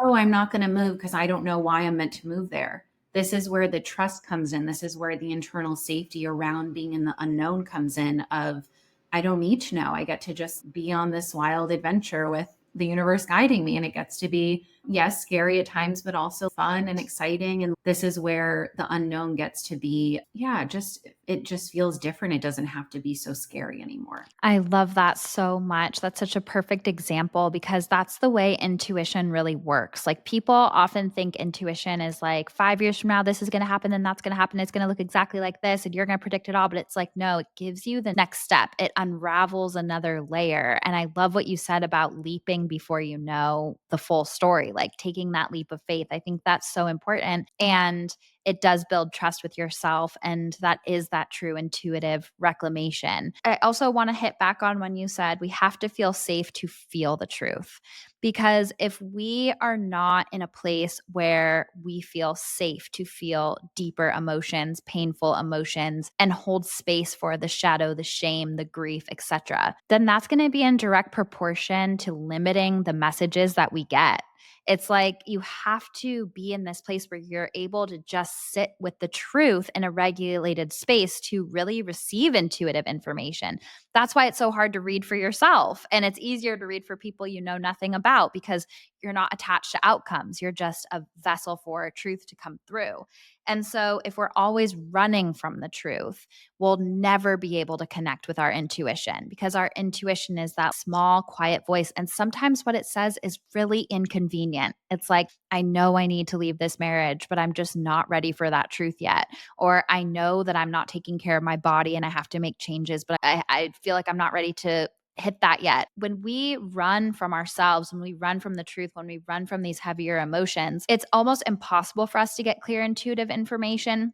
oh, I'm not going to move because I don't know why I'm meant to move there. This is where the trust comes in. This is where the internal safety around being in the unknown comes in of, I don't need to know. I get to just be on this wild adventure with the universe guiding me. And it gets to be, yes, scary at times, but also fun and exciting. And this is where the unknown gets to be, yeah, it just feels different. It doesn't have to be so scary anymore. I love that so much. That's such a perfect example because that's the way intuition really works. Like people often think intuition is like 5 years from now, this is going to happen, and that's going to happen. It's going to look exactly like this, and you're going to predict it all. But it's like, no, it gives you the next step. It unravels another layer. And I love what you said about leaping before you know the full story, like taking that leap of faith. I think that's so important. And it does build trust with yourself. And that is that true intuitive reclamation. I also want to hit back on when you said we have to feel safe to feel the truth. Because if we are not in a place where we feel safe to feel deeper emotions, painful emotions, and hold space for the shadow, the shame, the grief, etc., then that's going to be in direct proportion to limiting the messages that we get. It's like you have to be in this place where you're able to just sit with the truth in a regulated space to really receive intuitive information. That's why it's so hard to read for yourself. And it's easier to read for people you know nothing about because you're not attached to outcomes. You're just a vessel for truth to come through. And so if we're always running from the truth, we'll never be able to connect with our intuition because our intuition is that small, quiet voice. And sometimes what it says is really inconvenient. It's like, I know I need to leave this marriage, but I'm just not ready for that truth yet. Or I know that I'm not taking care of my body and I have to make changes, but I feel like I'm not ready to hit that yet. When we run from ourselves, when we run from the truth, when we run from these heavier emotions, it's almost impossible for us to get clear, intuitive information.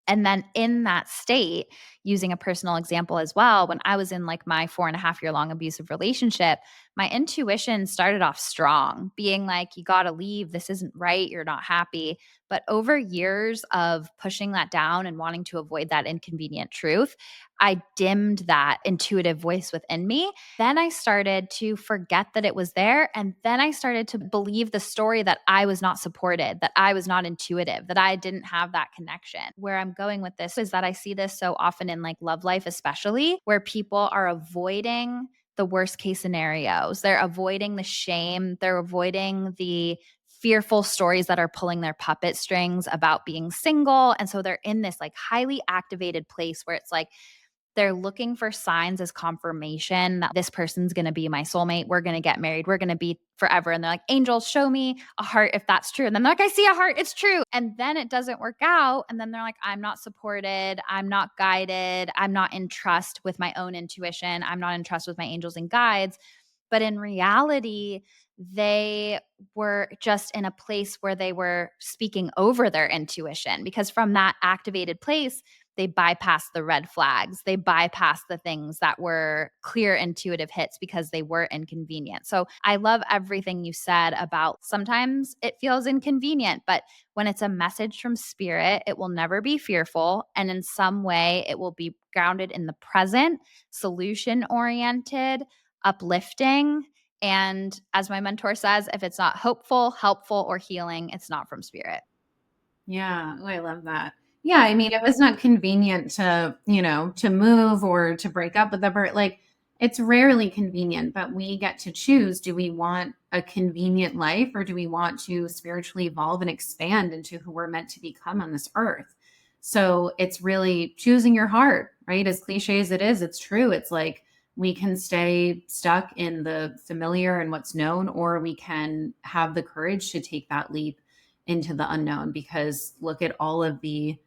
And then in that state, using a personal example as well, when I was in like my 4.5 year long abusive relationship, my intuition started off strong, being like, you got to leave. This isn't right. You're not happy. But over years of pushing that down and wanting to avoid that inconvenient truth, I dimmed that intuitive voice within me. Then I started to forget that it was there. And then I started to believe the story that I was not supported, that I was not intuitive, that I didn't have that connection. Where I'm going with this is that I see this so often in like love life, especially where people are avoiding the worst case scenarios. They're avoiding the shame, they're avoiding the fearful stories that are pulling their puppet strings about being single. And so they're in this like highly activated place where it's like, They're looking for signs as confirmation that this person's going to be my soulmate. We're going to get married. We're going to be forever. And they're like, angels, show me a heart if that's true. And then they're like, I see a heart. It's true. And then it doesn't work out. And then they're like, I'm not supported. I'm not guided. I'm not in trust with my own intuition. I'm not in trust with my angels and guides. But in reality, they were just in a place where they were speaking over their intuition, because from that activated place, they bypassed the red flags. They bypassed the things that were clear intuitive hits because they were inconvenient. So I love everything you said about sometimes it feels inconvenient, but when it's a message from spirit, it will never be fearful. And in some way, it will be grounded in the present, solution oriented, uplifting. And as my mentor says, if it's not hopeful, helpful, or healing, it's not from spirit. Yeah. Oh, I love that. Yeah. I mean, it was not convenient to, to move or to break up with the bird. Like, it's rarely convenient, but we get to choose. Do we want a convenient life, or do we want to spiritually evolve and expand into who we're meant to become on this earth? So it's really choosing your heart, right? As cliche as it is, it's true. It's like we can stay stuck in the familiar and what's known, or we can have the courage to take that leap into the unknown, because look at all of the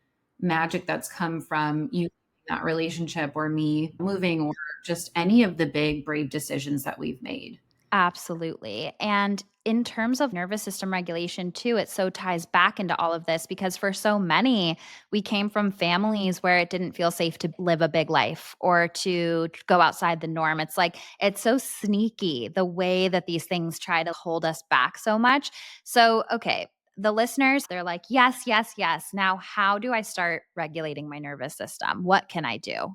magic that's come from you, that relationship, or me moving, or just any of the big brave decisions that we've made. Absolutely. And in terms of nervous system regulation, too, it so ties back into all of this because for so many, we came from families where it didn't feel safe to live a big life or to go outside the norm. It's like, it's so sneaky the way that these things try to hold us back so much. So, okay. The listeners, they're like, yes, yes, yes. Now, how do I start regulating my nervous system? What can I do?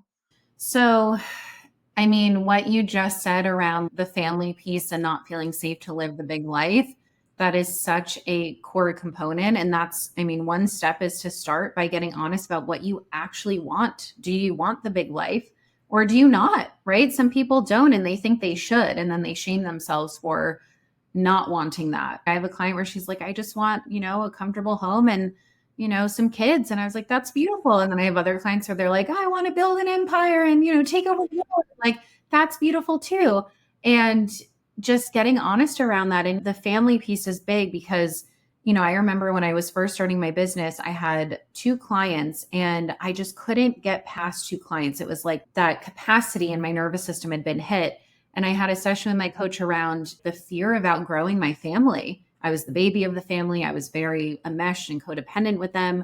So, I mean, what you just said around the family piece and not feeling safe to live the big life, that is such a core component. And that's, I mean, one step is to start by getting honest about what you actually want. Do you want the big life, or do you not? Right? Some people don't, and they think they should. And then they shame themselves for not wanting that. I have a client where she's like, I just want, a comfortable home and, some kids. And I was like, that's beautiful. And then I have other clients where they're like, I want to build an empire and, take over the world. Like, that's beautiful too. And just getting honest around that. And the family piece is big because, I remember when I was first starting my business, I had two clients and I just couldn't get past two clients. It was like that capacity in my nervous system had been hit. And I had a session with my coach around the fear of outgrowing my family. I was the baby of the family. I was very enmeshed and codependent with them.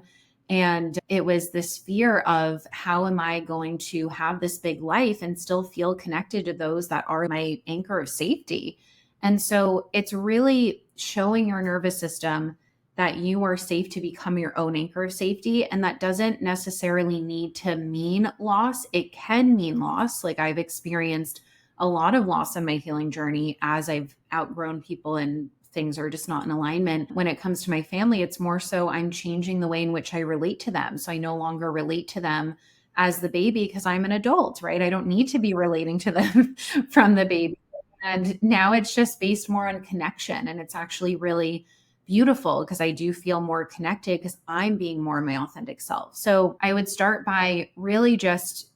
And it was this fear of, how am I going to have this big life and still feel connected to those that are my anchor of safety? And so it's really showing your nervous system that you are safe to become your own anchor of safety. And that doesn't necessarily need to mean loss. It can mean loss. Like, I've experienced a lot of loss on my healing journey as I've outgrown people and things are just not in alignment. When it comes to my family, it's more so I'm changing the way in which I relate to them. So I no longer relate to them as the baby because I'm an adult, right? I don't need to be relating to them from the baby. And now it's just based more on connection. And it's actually really beautiful because I do feel more connected because I'm being more my authentic self. So I would start by really just,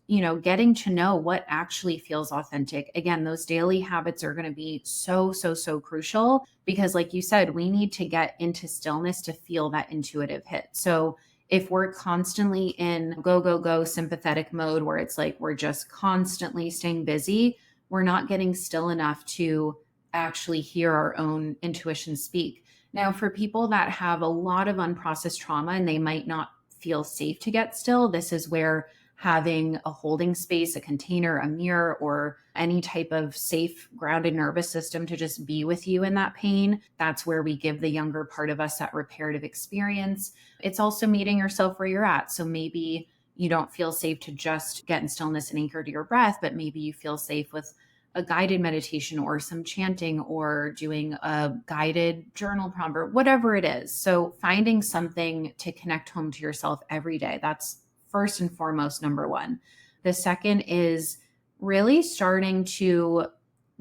getting to know what actually feels authentic. Again, those daily habits are going to be so, so, so crucial because, like you said, we need to get into stillness to feel that intuitive hit. So if we're constantly in go, go, go sympathetic mode where it's like we're just constantly staying busy, we're not getting still enough to actually hear our own intuition speak. Now, for people that have a lot of unprocessed trauma and they might not feel safe to get still, this is where having a holding space, a container, a mirror, or any type of safe, grounded nervous system to just be with you in that pain, that's where we give the younger part of us that reparative experience. It's also meeting yourself where you're at. So maybe you don't feel safe to just get in stillness and anchor to your breath, but maybe you feel safe with a guided meditation or some chanting or doing a guided journal prompt or whatever it is. So finding something to connect home to yourself every day. That's first and foremost, number one. The second is really starting to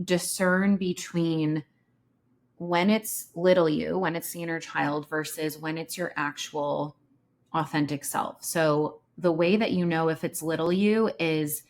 discern between when it's little you, when it's the inner child versus when it's your actual authentic self. So the way that you know if it's little you is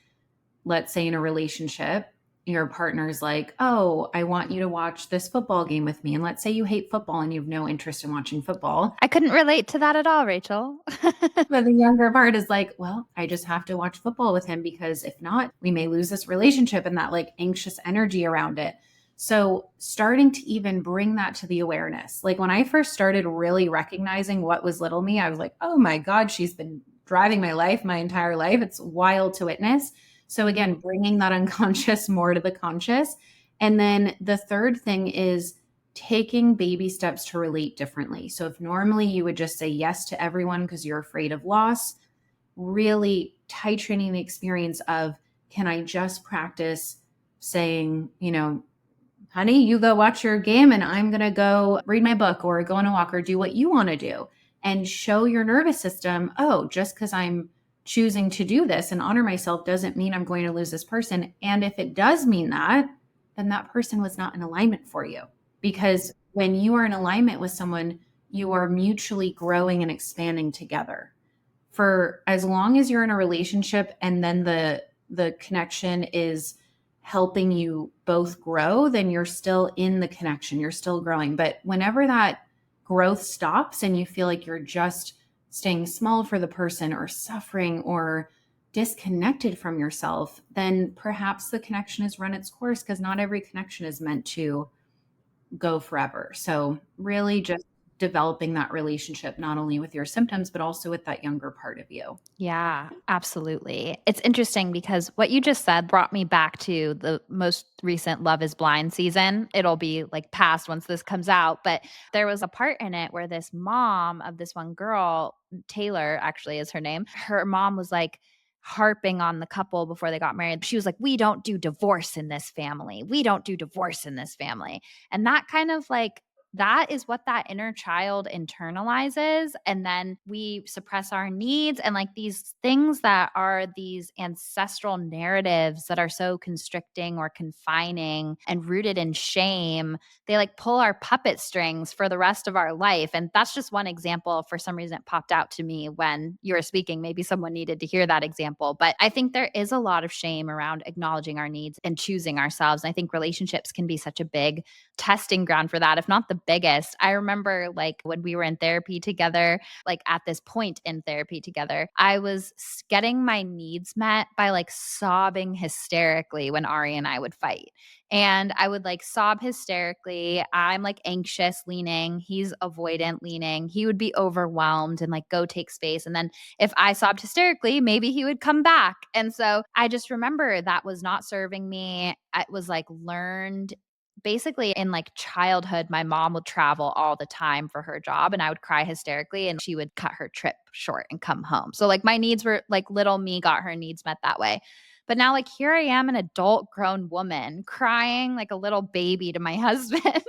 let's say in a relationship, your partner's like, oh, I want you to watch this football game with me. And let's say you hate football and you have no interest in watching football. I couldn't relate to that at all, Rachel. But the younger part is like, well, I just have to watch football with him because if not, we may lose this relationship and that like anxious energy around it. So starting to even bring that to the awareness. Like when I first started really recognizing what was little me, I was like, oh my God, she's been driving my life my entire life. It's wild to witness. So again, bringing that unconscious more to the conscious. And then the third thing is taking baby steps to relate differently. So if normally you would just say yes to everyone because you're afraid of loss, really titrating the experience of, can I just practice saying, honey, you go watch your game and I'm going to go read my book or go on a walk or do what you want to do, and show your nervous system, oh, just because I'm choosing to do this and honor myself doesn't mean I'm going to lose this person. And if it does mean that, then that person was not in alignment for you. Because when you are in alignment with someone, you are mutually growing and expanding together. For as long as you're in a relationship and then the connection is helping you both grow, then you're still in the connection, you're still growing. But whenever that growth stops and you feel like you're just staying small for the person or suffering or disconnected from yourself, then perhaps the connection has run its course, because not every connection is meant to go forever. So really just developing that relationship, not only with your symptoms, but also with that younger part of you. Yeah, absolutely. It's interesting because what you just said brought me back to the most recent Love is Blind season. It'll be like past once this comes out, but there was a part in it where this mom of this one girl, Taylor actually is her name, her mom was like harping on the couple before they got married. She was like, "We don't do divorce in this family. We don't do divorce in this family." And that kind of like that is what that inner child internalizes. And then we suppress our needs and like these things that are these ancestral narratives that are so constricting or confining and rooted in shame. They like pull our puppet strings for the rest of our life. And that's just one example. For some reason, it popped out to me when you were speaking. Maybe someone needed to hear that example. But I think there is a lot of shame around acknowledging our needs and choosing ourselves. And I think relationships can be such a big testing ground for that, if not the biggest. I remember like when we were in therapy together, like at this point in therapy together, I was getting my needs met by like sobbing hysterically when Ari and I would fight. And I would like sob hysterically. I'm like anxious leaning. He's avoidant leaning. He would be overwhelmed and like go take space. And then if I sobbed hysterically, maybe he would come back. And so I just remember that was not serving me. It was like learned basically in like childhood. My mom would travel all the time for her job and I would cry hysterically and she would cut her trip short and come home. So like my needs were like little me got her needs met that way. But now like here I am, an adult grown woman crying like a little baby to my husband.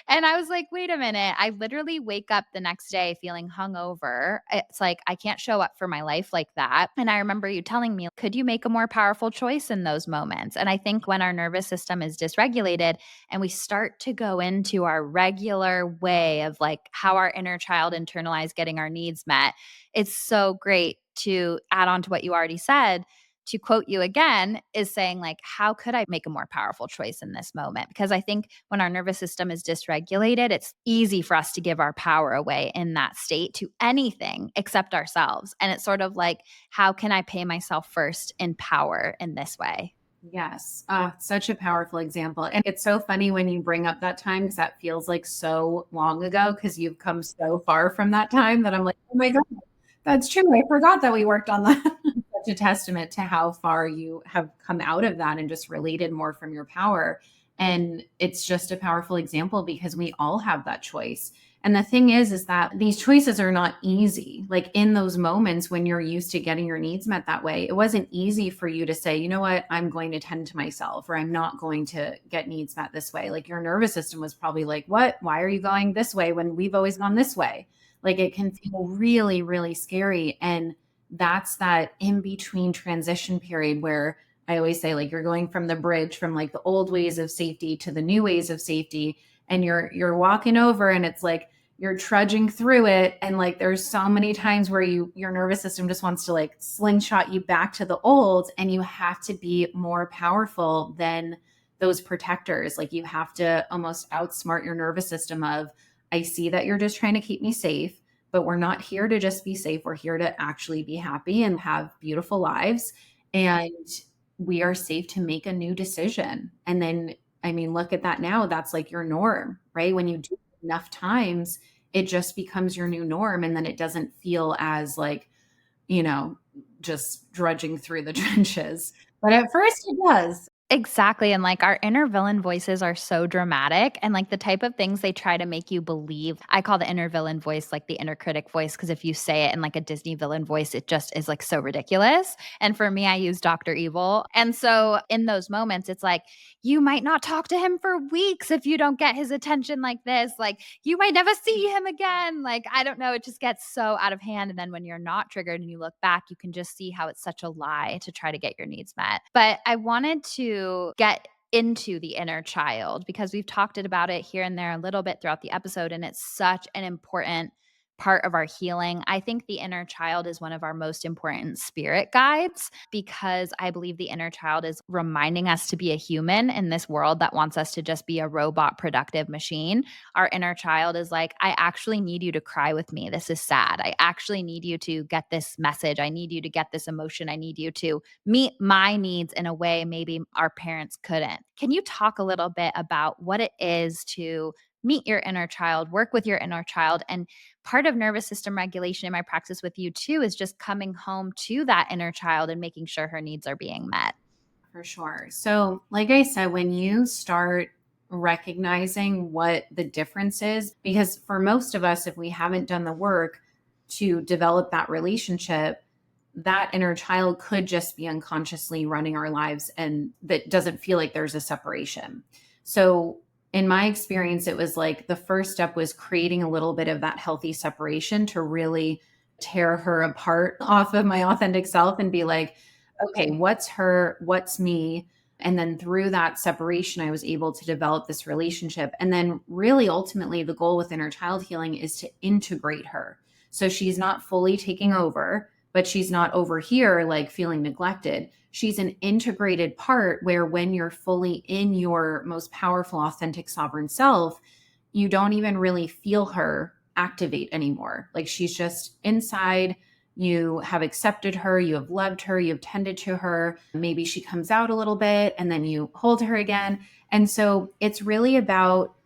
And I was like, wait a minute. I literally wake up the next day feeling hungover. It's like I can't show up for my life like that. And I remember you telling me, could you make a more powerful choice in those moments? And I think when our nervous system is dysregulated and we start to go into our regular way of like how our inner child internalized getting our needs met, it's so great to add on to what you already said. To quote you again, is saying, like, how could I make a more powerful choice in this moment? Because I think when our nervous system is dysregulated, it's easy for us to give our power away in that state to anything except ourselves. And it's sort of like, how can I pay myself first in power in this way? Yes. Such a powerful example. And it's so funny when you bring up that time, because that feels like so long ago, because you've come so far from that time that I'm like, oh my God, that's true. I forgot that we worked on that. Such a testament to how far you have come out of that and just related more from your power. And it's just a powerful example because we all have that choice. And the thing is that these choices are not easy. Like in those moments when you're used to getting your needs met that way, it wasn't easy for you to say, you know what, I'm going to tend to myself, or I'm not going to get needs met this way. Like your nervous system was probably like, what? Why are you going this way when we've always gone this way? Like it can feel really, really scary. And that's that in between transition period where I always say, like, you're going from the bridge from like the old ways of safety to the new ways of safety. And you're walking over and it's like, you're trudging through it. And like, there's so many times where your nervous system just wants to like slingshot you back to the old, and you have to be more powerful than those protectors. Like you have to almost outsmart your nervous system of, I see that you're just trying to keep me safe, but we're not here to just be safe. We're here to actually be happy and have beautiful lives. And we are safe to make a new decision. And then, I mean, look at that now. That's like your norm, right? When you do it enough times, it just becomes your new norm. And then it doesn't feel as like, you know, just drudging through the trenches. But at first it does. Exactly, and, like, our inner villain voices are so dramatic, and, like, the type of things they try to make you believe. I call the inner villain voice, like, the inner critic voice, because if you say it in, like, a Disney villain voice, it just is, like, so ridiculous, and for me, I use Doctor Evil, and so in those moments, it's like, "You might not talk to him for weeks if you don't get his attention like this," like, "You might never see him again," like, I don't know, it just gets so out of hand, and then when you're not triggered and you look back, you can just see how it's such a lie to try to get your needs met. But I wanted to get into the inner child because we've talked about it here and there a little bit throughout the episode, and it's such an important part of our healing. I think the inner child is one of our most important spirit guides because I believe the inner child is reminding us to be a human in this world that wants us to just be a robot productive machine. Our inner child is like, I actually need you to cry with me. This is sad. I actually need you to get this message. I need you to get this emotion. I need you to meet my needs in a way maybe our parents couldn't. Can you talk a little bit about what it is to meet your inner child, work with your inner child? And part of nervous system regulation in my practice with you too is just coming home to that inner child and making sure her needs are being met. For sure. So, like I said, when you start recognizing what the difference is, because for most of us, if we haven't done the work to develop that relationship, that inner child could just be unconsciously running our lives, and that doesn't feel like there's a separation. So, in my experience, it was like the first step was creating a little bit of that healthy separation to really tear her apart off of my authentic self and be like, okay, what's her, what's me? And then through that separation, I was able to develop this relationship. And then, really, ultimately, the goal with inner child healing is to integrate her. So she's not fully taking over, but she's not over here like feeling neglected. She's an integrated part where when you're fully in your most powerful, authentic, sovereign self, you don't even really feel her activate anymore. Like she's just inside. You have accepted her, you have loved her, you have tended to her. Maybe she comes out a little bit and then you hold her again. And so it's really about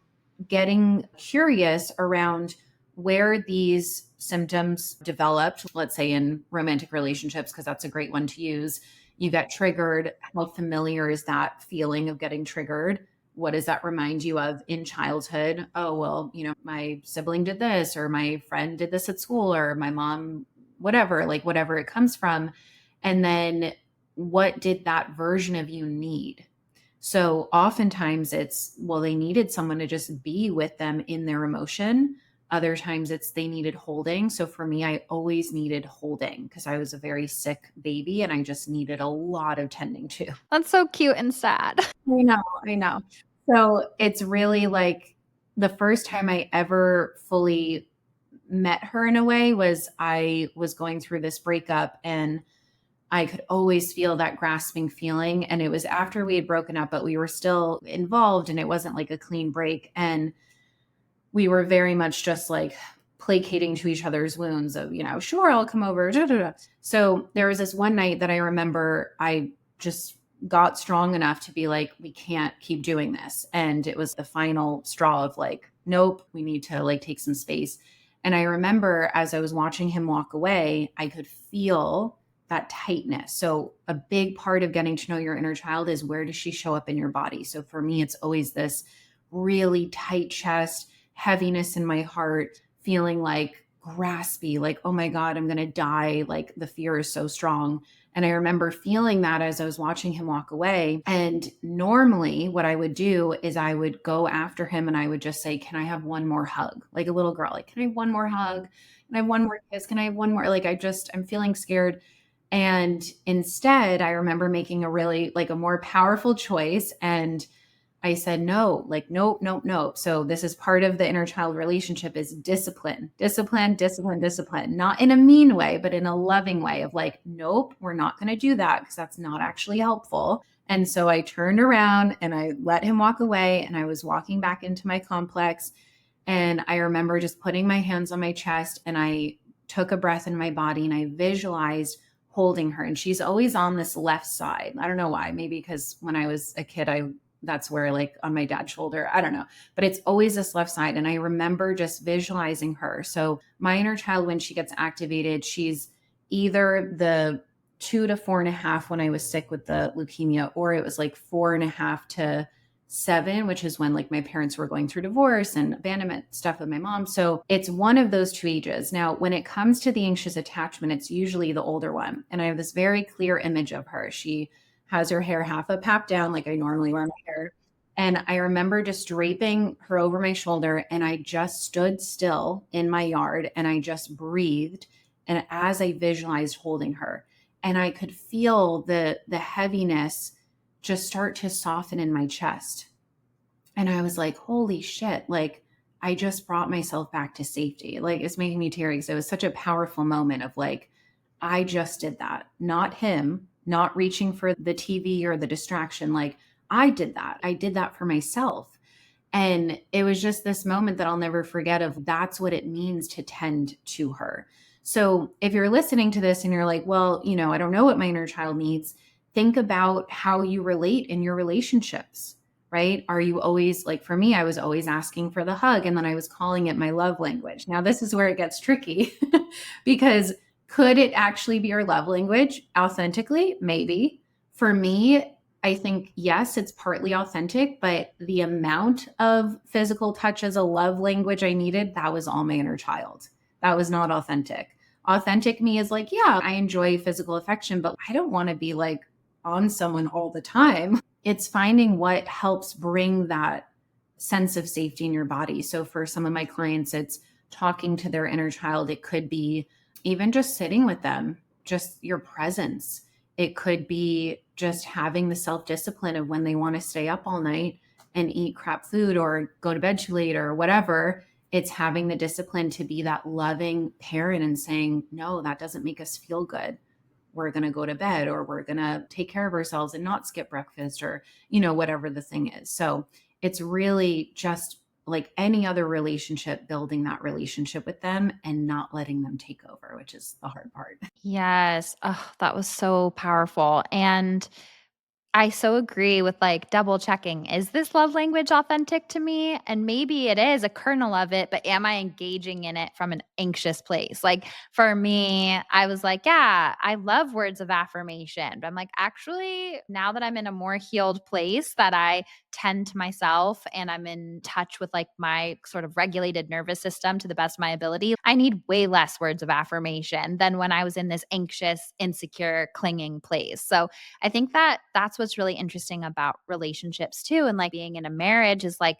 getting curious around where these symptoms developed, let's say in romantic relationships, because that's a great one to use. You get triggered. How familiar is that feeling of getting triggered? What does that remind you of in childhood? Oh, well, my sibling did this, or my friend did this at school, or my mom, whatever, like whatever it comes from. And then what did that version of you need? So oftentimes it's, well, they needed someone to just be with them in their emotion. Other times it's they needed holding. So for me, I always needed holding because I was a very sick baby and I just needed a lot of tending to. That's so cute and sad. I know, I know. So it's really like the first time I ever fully met her in a way was I was going through this breakup, and I could always feel that grasping feeling. And it was after we had broken up, but we were still involved and it wasn't like a clean break. And we were very much just like placating to each other's wounds of, sure, I'll come over. Da, da, da. So there was this one night that I remember I just got strong enough to be like, we can't keep doing this. And it was the final straw of like, nope, we need to like take some space. And I remember as I was watching him walk away, I could feel that tightness. So a big part of getting to know your inner child is, where does she show up in your body? So for me, it's always this really tight chest, heaviness in my heart, feeling like graspy, like, oh my God, I'm going to die. Like the fear is so strong. And I remember feeling that as I was watching him walk away. And normally what I would do is I would go after him and I would just say, can I have one more hug? Like a little girl, like, can I have one more hug? Can I have one more kiss? Can I have one more? Like, I'm feeling scared. And instead, I remember making a really like a more powerful choice. And I said, no, like, nope, nope, nope. So this is part of the inner child relationship is discipline, discipline, discipline, discipline, not in a mean way, but in a loving way of like, nope, we're not going to do that because that's not actually helpful. And so I turned around and I let him walk away and I was walking back into my complex. And I remember just putting my hands on my chest and I took a breath in my body and I visualized holding her. And she's always on this left side. I don't know why. Maybe because when I was a kid, that's where like on my dad's shoulder, I don't know, but it's always this left side. And I remember just visualizing her. So my inner child, when she gets activated, she's either the 2 to 4.5 when I was sick with the leukemia, or it was like 4.5 to 7, which is when like my parents were going through divorce and abandonment stuff with my mom. So it's one of those two ages. Now, when it comes to the anxious attachment, it's usually the older one. And I have this very clear image of her. She has her hair half up, half down, like I normally wear my hair. And I remember just draping her over my shoulder and I just stood still in my yard and I just breathed. And as I visualized holding her, and I could feel the heaviness just start to soften in my chest. And I was like, holy shit, like I just brought myself back to safety. Like it's making me teary because it was such a powerful moment of like, I just did that, not him, not reaching for the TV or the distraction. Like I did that. I did that for myself. And it was just this moment that I'll never forget of that's what it means to tend to her. So if you're listening to this and you're like, well, I don't know what my inner child needs, think about how you relate in your relationships, right? Are you always like, for me, I was always asking for the hug and then I was calling it my love language. Now, this is where it gets tricky because could it actually be your love language authentically? Maybe. For me, I think, yes, it's partly authentic, but the amount of physical touch as a love language I needed, that was all my inner child. That was not authentic. Authentic me is like, yeah, I enjoy physical affection, but I don't want to be like on someone all the time. It's finding what helps bring that sense of safety in your body. So for some of my clients, it's talking to their inner child. It could be even just sitting with them, just your presence. It could be just having the self discipline of when they want to stay up all night and eat crap food or go to bed too late or whatever. It's having the discipline to be that loving parent and saying, no, that doesn't make us feel good. We're going to go to bed or we're going to take care of ourselves and not skip breakfast or, whatever the thing is. So it's really just like any other relationship, building that relationship with them and not letting them take over, which is the hard part. Yes. Oh, that was so powerful. And I so agree with like double checking. Is this love language authentic to me? And maybe it is a kernel of it, but am I engaging in it from an anxious place? Like for me, I was like, yeah, I love words of affirmation. But I'm like, actually, now that I'm in a more healed place, that I tend to myself and I'm in touch with like my sort of regulated nervous system to the best of my ability, I need way less words of affirmation than when I was in this anxious, insecure, clinging place. So I think that that's what's really interesting about relationships too. And like being in a marriage is like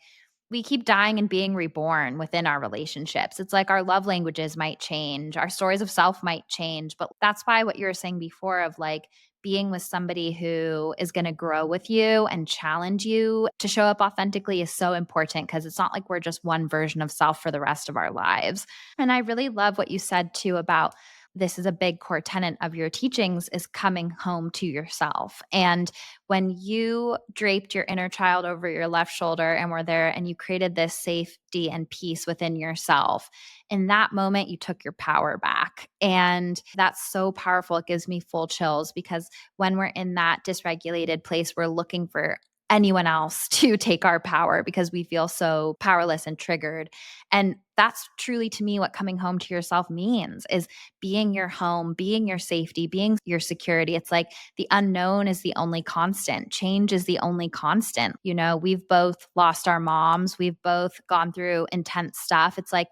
we keep dying and being reborn within our relationships. It's like our love languages might change, our stories of self might change. But that's why what you were saying before of like being with somebody who is going to grow with you and challenge you to show up authentically is so important because it's not like we're just one version of self for the rest of our lives. And I really love what you said too about this is a big core tenet of your teachings is coming home to yourself. And when you draped your inner child over your left shoulder and were there and you created this safety and peace within yourself, in that moment, you took your power back. And that's so powerful. It gives me full chills because when we're in that dysregulated place, we're looking for anyone else to take our power because we feel so powerless and triggered. And that's truly to me what coming home to yourself means is being your home, being your safety, being your security. It's like the unknown is the only constant. Change is the only constant. We've both lost our moms. We've both gone through intense stuff. It's like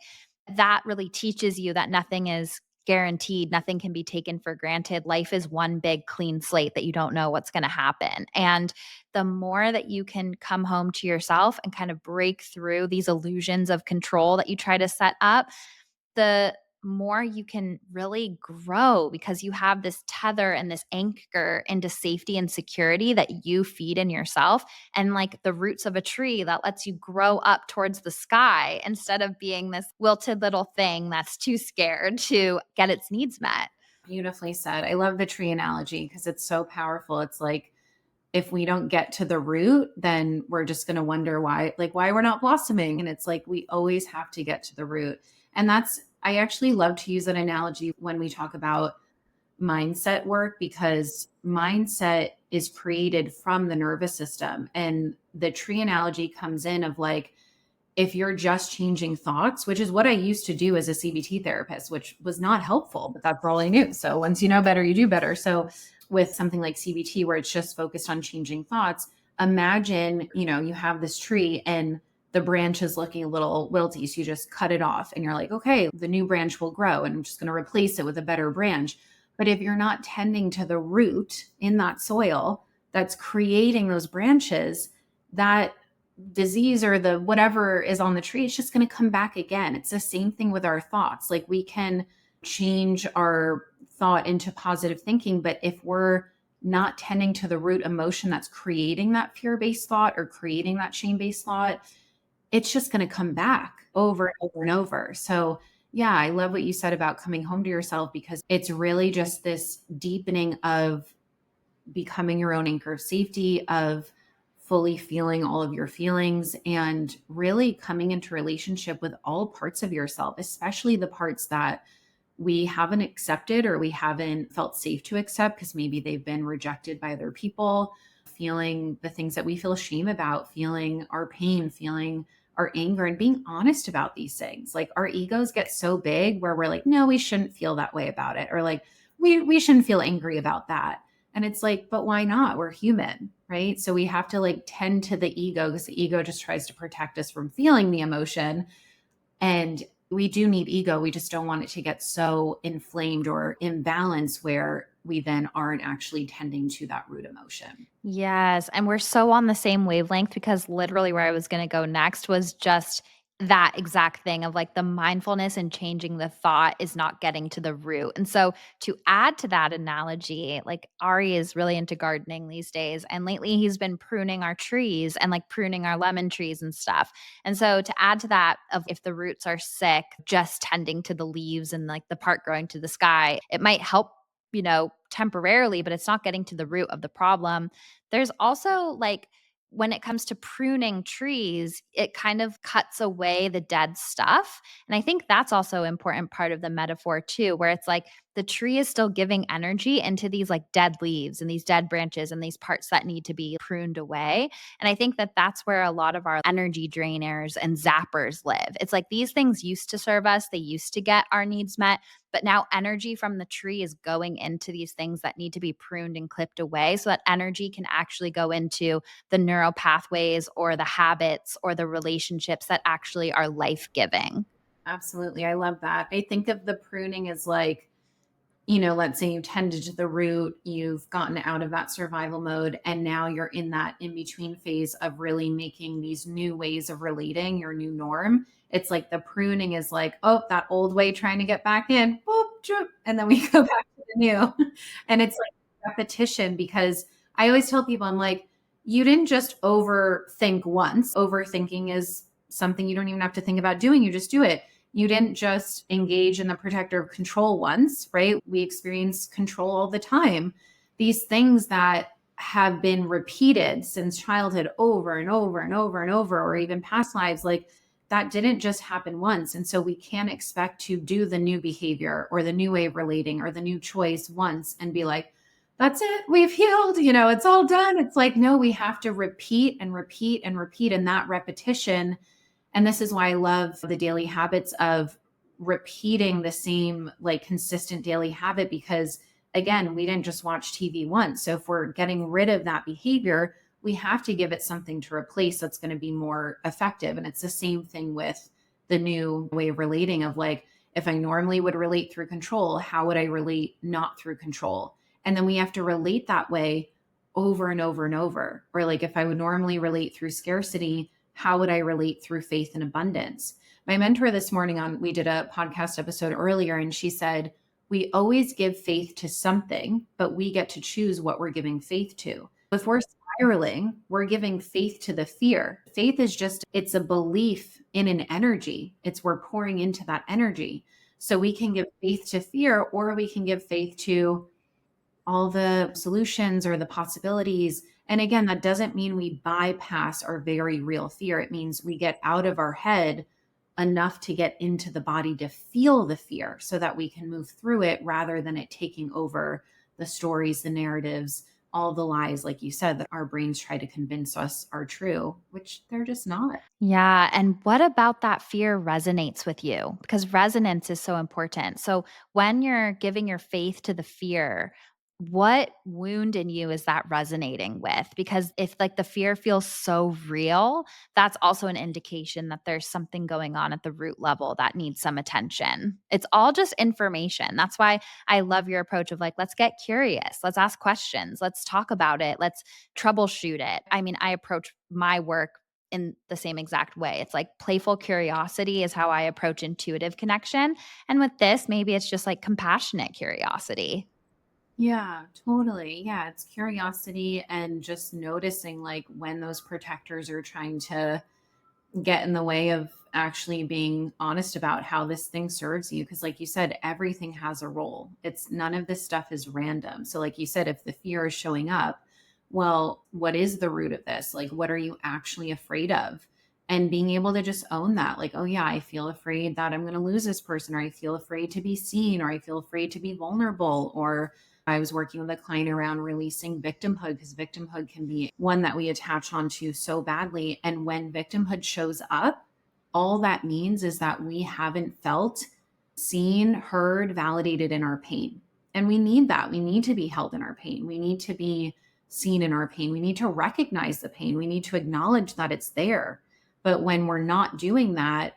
that really teaches you that nothing is guaranteed. Nothing can be taken for granted. Life is one big clean slate that you don't know what's going to happen. And the more that you can come home to yourself and kind of break through these illusions of control that you try to set up, the more you can really grow because you have this tether and this anchor into safety and security that you feed in yourself, and like the roots of a tree that lets you grow up towards the sky instead of being this wilted little thing that's too scared to get its needs met. Beautifully said. I love the tree analogy because it's so powerful. It's like, if we don't get to the root, then we're just going to wonder why, like why we're not blossoming. And it's like, we always have to get to the root. And I actually love to use that analogy when we talk about mindset work, because mindset is created from the nervous system. And the tree analogy comes in of like, if you're just changing thoughts, which is what I used to do as a CBT therapist, which was not helpful, but that's all I knew. So once you know better, you do better. So with something like CBT, where it's just focused on changing thoughts, imagine, you have this tree and the branch is looking a little wilty. So you just cut it off and you're like, okay, the new branch will grow and I'm just going to replace it with a better branch. But if you're not tending to the root in that soil that's creating those branches, that disease or the whatever is on the tree, it's just going to come back again. It's the same thing with our thoughts. Like, we can change our thought into positive thinking, but if we're not tending to the root emotion that's creating that fear-based thought or creating that shame-based thought, it's just going to come back over and over and over. So yeah, I love what you said about coming home to yourself, because it's really just this deepening of becoming your own anchor of safety, of fully feeling all of your feelings, and really coming into relationship with all parts of yourself, especially the parts that we haven't accepted or we haven't felt safe to accept because maybe they've been rejected by other people, feeling the things that we feel shame about, feeling our pain, feeling our anger, and being honest about these things. Like, our egos get so big where we're like, no, we shouldn't feel that way about it. Or like, we shouldn't feel angry about that. And it's like, but why not? We're human, right? So we have to like tend to the ego, because the ego just tries to protect us from feeling the emotion. And we do need ego. We just don't want it to get so inflamed or imbalanced where we then aren't actually tending to that root emotion. Yes, and we're so on the same wavelength because literally where I was gonna go next was just that exact thing of like the mindfulness and changing the thought is not getting to the root. And so to add to that analogy, like Ari is really into gardening these days. And lately he's been pruning our trees and like pruning our lemon trees and stuff. And so to add to that, of if the roots are sick, just tending to the leaves and like the part growing to the sky, it might help, temporarily, but it's not getting to the root of the problem. There's also like, when it comes to pruning trees, it kind of cuts away the dead stuff. And I think that's also an important part of the metaphor too, where it's like the tree is still giving energy into these like dead leaves and these dead branches and these parts that need to be pruned away. And I think that that's where a lot of our energy drainers and zappers live. It's like these things used to serve us, they used to get our needs met, but now energy from the tree is going into these things that need to be pruned and clipped away so that energy can actually go into the neural pathways or the habits or the relationships that actually are life giving. Absolutely. I love that. I think of the pruning as like, let's say you tended to the root, you've gotten out of that survival mode, and now you're in that in between phase of really making these new ways of relating your new norm. It's like the pruning is like, oh, that old way trying to get back in, boop, choop, and then we go back to the new. And it's like repetition, because I always tell people, I'm like, you didn't just overthink once. Overthinking is something you don't even have to think about doing, you just do it. You didn't just engage in the protector of control once, right? We experience control all the time. These things that have been repeated since childhood over and over and over and over, or even past lives, like that didn't just happen once. And so we can't expect to do the new behavior or the new way of relating or the new choice once and be like, that's it, we've healed, it's all done. It's like, no, we have to repeat and repeat and repeat. And that repetition, and this is why I love the daily habits of repeating the same, like consistent daily habit, because again, we didn't just watch TV once. So if we're getting rid of that behavior, we have to give it something to replace that's going to be more effective. And it's the same thing with the new way of relating, of like, if I normally would relate through control, how would I relate not through control? And then we have to relate that way over and over and over. Or like, if I would normally relate through scarcity, how would I relate through faith and abundance? My mentor this morning we did a podcast episode earlier, and she said, we always give faith to something, but we get to choose what we're giving faith to. If we're spiraling, we're giving faith to the fear. Faith is just, it's a belief in an energy. It's we're pouring into that energy. So we can give faith to fear, or we can give faith to all the solutions or the possibilities. And again, that doesn't mean we bypass our very real fear. It means we get out of our head enough to get into the body to feel the fear so that we can move through it rather than it taking over the stories, the narratives, all the lies, like you said, that our brains try to convince us are true, which they're just not. Yeah. And what about that fear resonates with you? Because resonance is so important. So when you're giving your faith to the fear, what wound in you is that resonating with? Because if like the fear feels so real, that's also an indication that there's something going on at the root level that needs some attention. It's all just information. That's why I love your approach of like, let's get curious, let's ask questions, let's talk about it, let's troubleshoot it. I mean, I approach my work in the same exact way. It's like playful curiosity is how I approach intuitive connection. And with this, maybe it's just like compassionate curiosity. Yeah, totally. Yeah, it's curiosity and just noticing like when those protectors are trying to get in the way of actually being honest about how this thing serves you. Because, like you said, everything has a role. It's none of this stuff is random. So, like you said, if the fear is showing up, well, what is the root of this? Like, what are you actually afraid of? And being able to just own that, like, oh, yeah, I feel afraid that I'm going to lose this person, or I feel afraid to be seen, or I feel afraid to be vulnerable, or I was working with a client around releasing victimhood because victimhood can be one that we attach onto so badly. And when victimhood shows up, all that means is that we haven't felt seen, heard, validated in our pain. And we need that. We need to be held in our pain. We need to be seen in our pain. We need to recognize the pain. We need to acknowledge that it's there. But when we're not doing that,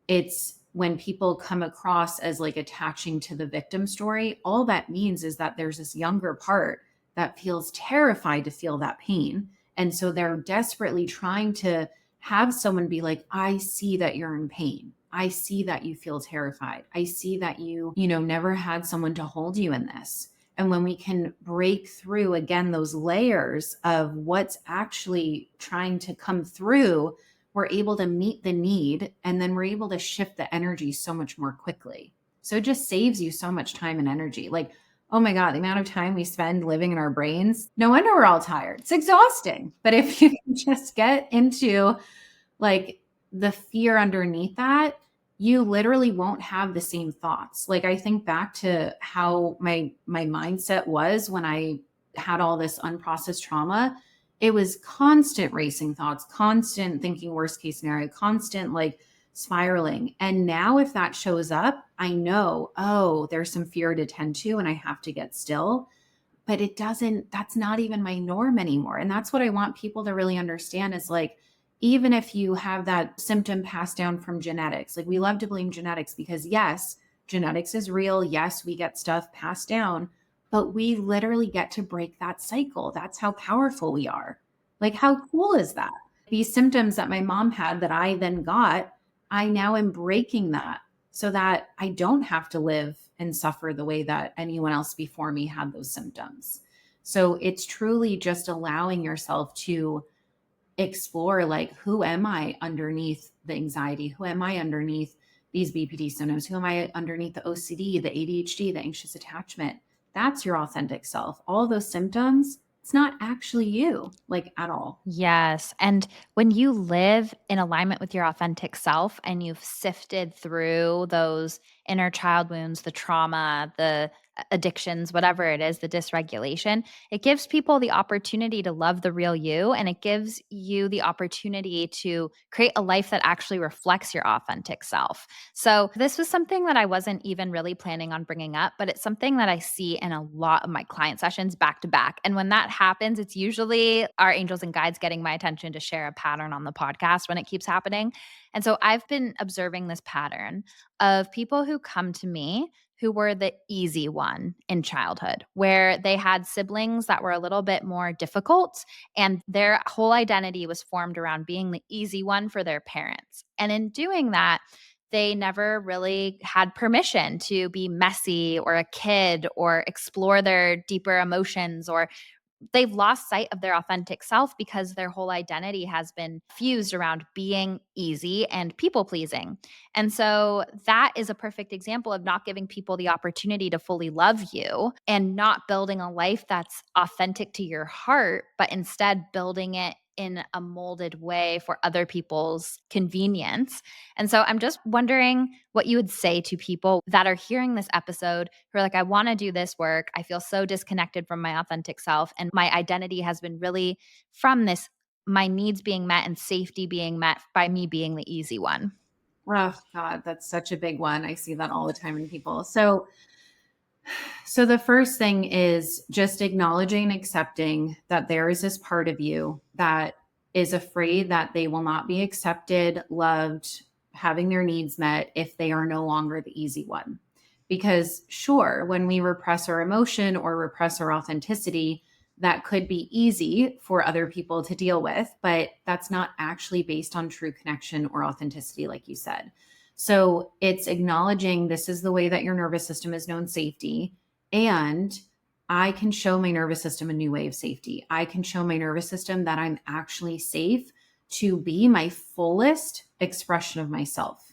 it's when people come across as like attaching to the victim story, all that means is that there's this younger part that feels terrified to feel that pain. And so they're desperately trying to have someone be like, I see that you're in pain. I see that you feel terrified. I see that you never had someone to hold you in this. And when we can break through again those layers of what's actually trying to come through, we're able to meet the need, and then we're able to shift the energy so much more quickly. So it just saves you so much time and energy. Like, oh my God, the amount of time we spend living in our brains, no wonder we're all tired. It's exhausting. But if you can just get into like the fear underneath that, you literally won't have the same thoughts. Like I think back to how my mindset was when I had all this unprocessed trauma. It was constant racing thoughts, constant thinking worst case scenario, constant like spiraling. And now if that shows up, I know, oh, there's some fear to tend to and I have to get still. But it doesn't, that's not even my norm anymore. And that's what I want people to really understand is like, even if you have that symptom passed down from genetics, like we love to blame genetics because yes, genetics is real. Yes, we get stuff passed down, but we literally get to break that cycle. That's how powerful we are. Like, how cool is that? These symptoms that my mom had that I then got, I now am breaking that so that I don't have to live and suffer the way that anyone else before me had those symptoms. So it's truly just allowing yourself to explore like, who am I underneath the anxiety? Who am I underneath these BPD symptoms? Who am I underneath the OCD, the ADHD, the anxious attachment? That's your authentic self. All those symptoms, it's not actually you, like at all. Yes. And when you live in alignment with your authentic self and you've sifted through those inner child wounds, the trauma, the addictions, whatever it is, the dysregulation, it gives people the opportunity to love the real you. And it gives you the opportunity to create a life that actually reflects your authentic self. So, this was something that I wasn't even really planning on bringing up, but it's something that I see in a lot of my client sessions back to back. And when that happens, it's usually our angels and guides getting my attention to share a pattern on the podcast when it keeps happening. And so, I've been observing this pattern of people who come to me who were the easy one in childhood, where they had siblings that were a little bit more difficult, and their whole identity was formed around being the easy one for their parents. And in doing that, they never really had permission to be messy or a kid or explore their deeper emotions, or they've lost sight of their authentic self because their whole identity has been fused around being easy and people pleasing. And so that is a perfect example of not giving people the opportunity to fully love you and not building a life that's authentic to your heart, but instead building it in a molded way for other people's convenience. And so I'm just wondering what you would say to people that are hearing this episode who are like, I want to do this work. I feel so disconnected from my authentic self. And my identity has been really from this, my needs being met and safety being met by me being the easy one. Oh God, that's such a big one. I see that all the time in people. So the first thing is just acknowledging and accepting that there is this part of you that is afraid that they will not be accepted, loved, having their needs met if they are no longer the easy one. Because sure, when we repress our emotion or repress our authenticity, that could be easy for other people to deal with, but that's not actually based on true connection or authenticity, like you said. So it's acknowledging this is the way that your nervous system is known safety. And I can show my nervous system a new way of safety. I can show my nervous system that I'm actually safe to be my fullest expression of myself,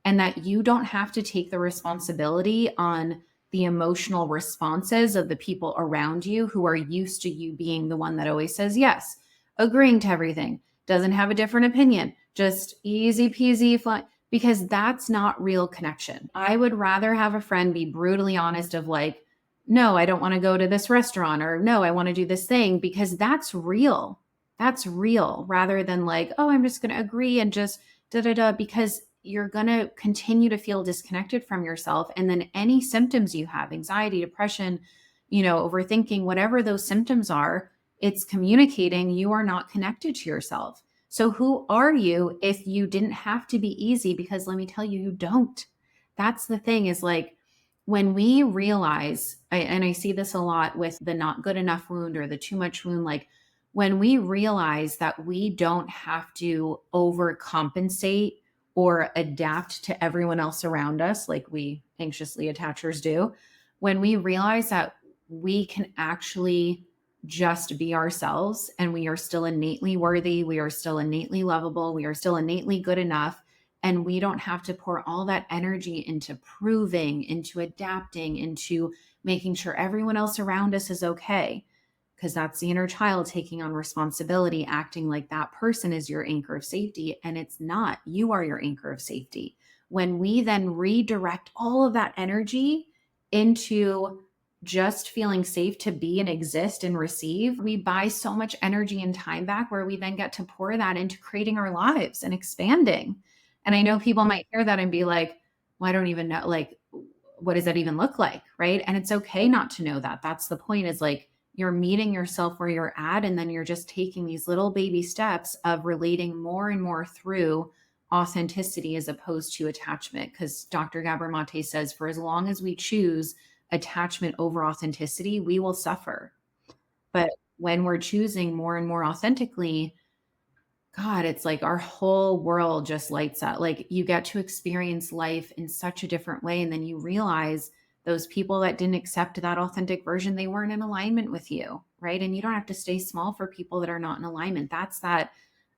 and that you don't have to take the responsibility on the emotional responses of the people around you who are used to you being the one that always says yes, agreeing to everything, doesn't have a different opinion, just easy peasy fly, because that's not real connection. I would rather have a friend be brutally honest of like, no, I don't want to go to this restaurant, or no, I want to do this thing, because that's real. That's real, rather than like, oh, I'm just going to agree and just da da da, because you're going to continue to feel disconnected from yourself. And then any symptoms you have, anxiety, depression, overthinking, whatever those symptoms are, it's communicating you are not connected to yourself. So who are you if you didn't have to be easy? Because let me tell you, you don't. That's the thing, is like, when we realize, and I see this a lot with the not good enough wound or the too much wound, like when we realize that we don't have to overcompensate or adapt to everyone else around us, like we anxiously attachers do, when we realize that we can actually just be ourselves and we are still innately worthy, we are still innately lovable, we are still innately good enough, and we don't have to pour all that energy into proving, into adapting, into making sure everyone else around us is okay. Because that's the inner child taking on responsibility, acting like that person is your anchor of safety. And it's not. You are your anchor of safety. When we then redirect all of that energy into just feeling safe to be and exist and receive, we buy so much energy and time back, where we then get to pour that into creating our lives and expanding. And I know people might hear that and be like, well, I don't even know, like, what does that even look like? Right. And it's okay not to know that. That's the point, is like, you're meeting yourself where you're at, and then you're just taking these little baby steps of relating more and more through authenticity as opposed to attachment. Because Dr. Gabor Mate says, for as long as we choose attachment over authenticity, we will suffer. But when we're choosing more and more authentically, God, it's like our whole world just lights up. Like, you get to experience life in such a different way. And then you realize those people that didn't accept that authentic version, they weren't in alignment with you. Right. And you don't have to stay small for people that are not in alignment. That's that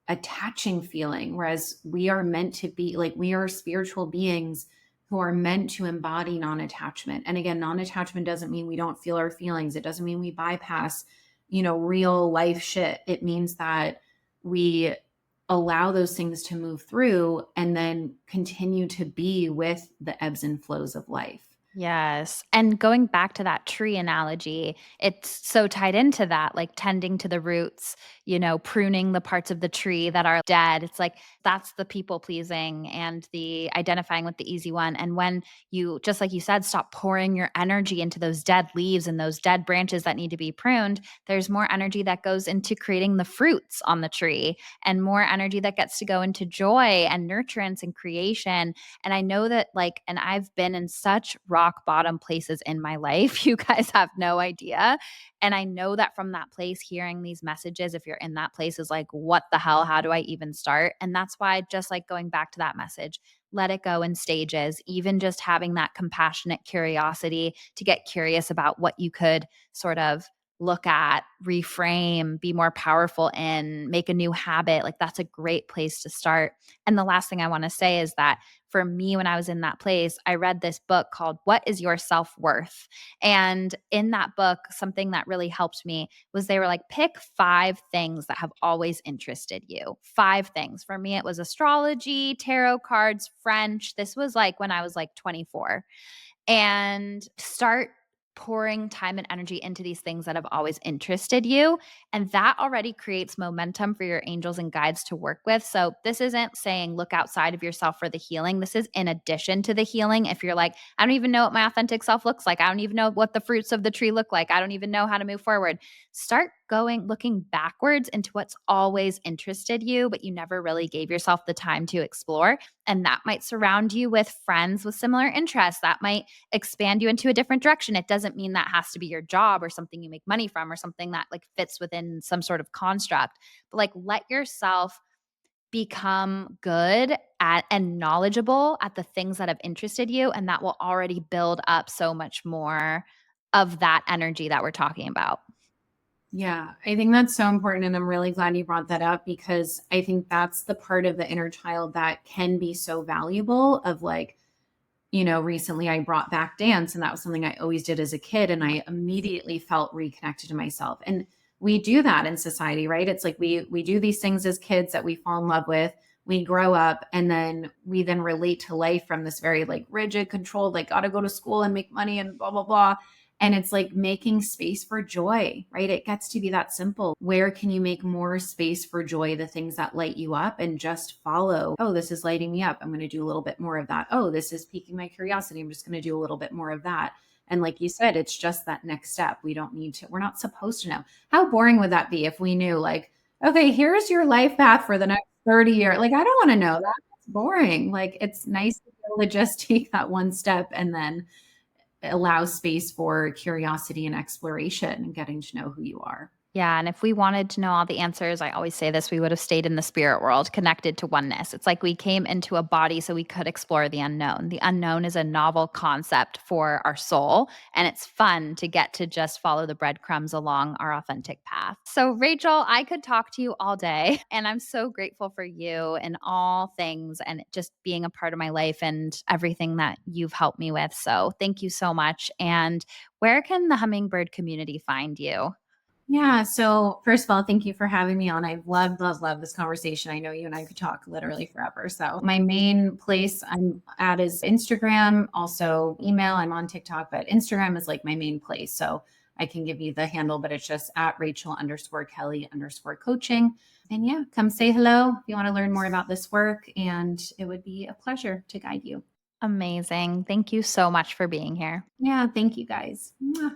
attaching feeling. Whereas we are meant to be like, we are spiritual beings who are meant to embody non-attachment. And again, non-attachment doesn't mean we don't feel our feelings. It doesn't mean we bypass, real life shit. It means that we allow those things to move through and then continue to be with the ebbs and flows of life. Yes. And going back to that tree analogy, it's so tied into that, like tending to the roots, pruning the parts of the tree that are dead. It's like that's the people pleasing and the identifying with the easy one. And when you, just like you said, stop pouring your energy into those dead leaves and those dead branches that need to be pruned, there's more energy that goes into creating the fruits on the tree, and more energy that gets to go into joy and nurturance and creation. And I know that, like, and I've been in such rock bottom places in my life. You guys have no idea. And I know that from that place, hearing these messages, if you're you're in that place is like, what the hell? How do I even start? And that's why, just like going back to that message, let it go in stages, even just having that compassionate curiosity to get curious about what you could sort of look at, reframe, be more powerful in, make a new habit. Like that's a great place to start. And the last thing I want to say is that for me, when I was in that place, I read this book called What is Your Self Worth? And in that book, something that really helped me was they were like, pick 5 things that have always interested you. 5 things. For me, it was astrology, tarot cards, French. This was like when I was like 24, and start pouring time and energy into these things that have always interested you. And that already creates momentum for your angels and guides to work with. So, this isn't saying look outside of yourself for the healing. This is in addition to the healing. If you're like, I don't even know what my authentic self looks like, I don't even know what the fruits of the tree look like, I don't even know how to move forward, start looking backwards into what's always interested you, but you never really gave yourself the time to explore. And that might surround you with friends with similar interests. That might expand you into a different direction. It doesn't mean that has to be your job or something you make money from or something that like fits within some sort of construct. But like let yourself become good at and knowledgeable at the things that have interested you, and that will already build up so much more of that energy that we're talking about. Yeah, I think that's so important. And I'm really glad you brought that up because I think that's the part of the inner child that can be so valuable of like, recently I brought back dance and that was something I always did as a kid. And I immediately felt reconnected to myself. And we do that in society, right? It's like we do these things as kids that we fall in love with. We grow up and then we then relate to life from this very like rigid, controlled, like gotta go to school and make money and blah, blah, blah. And it's like making space for joy, right? It gets to be that simple. Where can you make more space for joy, the things that light you up, and just follow? Oh, this is lighting me up. I'm going to do a little bit more of that. Oh, this is piquing my curiosity. I'm just going to do a little bit more of that. And like you said, it's just that next step. We don't need to, we're not supposed to know. How boring would that be if we knew, like, okay, here's your life path for the next 30 years? Like, I don't want to know that. That's boring. Like, it's nice to be able to just take that one step and then allows space for curiosity and exploration and getting to know who you are. Yeah. And if we wanted to know all the answers, I always say this, we would have stayed in the spirit world, connected to oneness. It's like we came into a body so we could explore the unknown. The unknown is a novel concept for our soul, and it's fun to get to just follow the breadcrumbs along our authentic path. So, Rachel, I could talk to you all day, and I'm so grateful for you and all things and just being a part of my life and everything that you've helped me with. So, thank you so much. And where can the Hummingbird community find you? Yeah. So first of all, thank you for having me on. I've loved, loved, loved this conversation. I know you and I could talk literally forever. So my main place I'm at is Instagram, also email. I'm on TikTok, but Instagram is like my main place. So I can give you the handle, but it's just at Rachel_Kelly_coaching. And yeah, come say hello if you want to learn more about this work. And it would be a pleasure to guide you. Amazing. Thank you so much for being here. Yeah. Thank you guys. Mwah.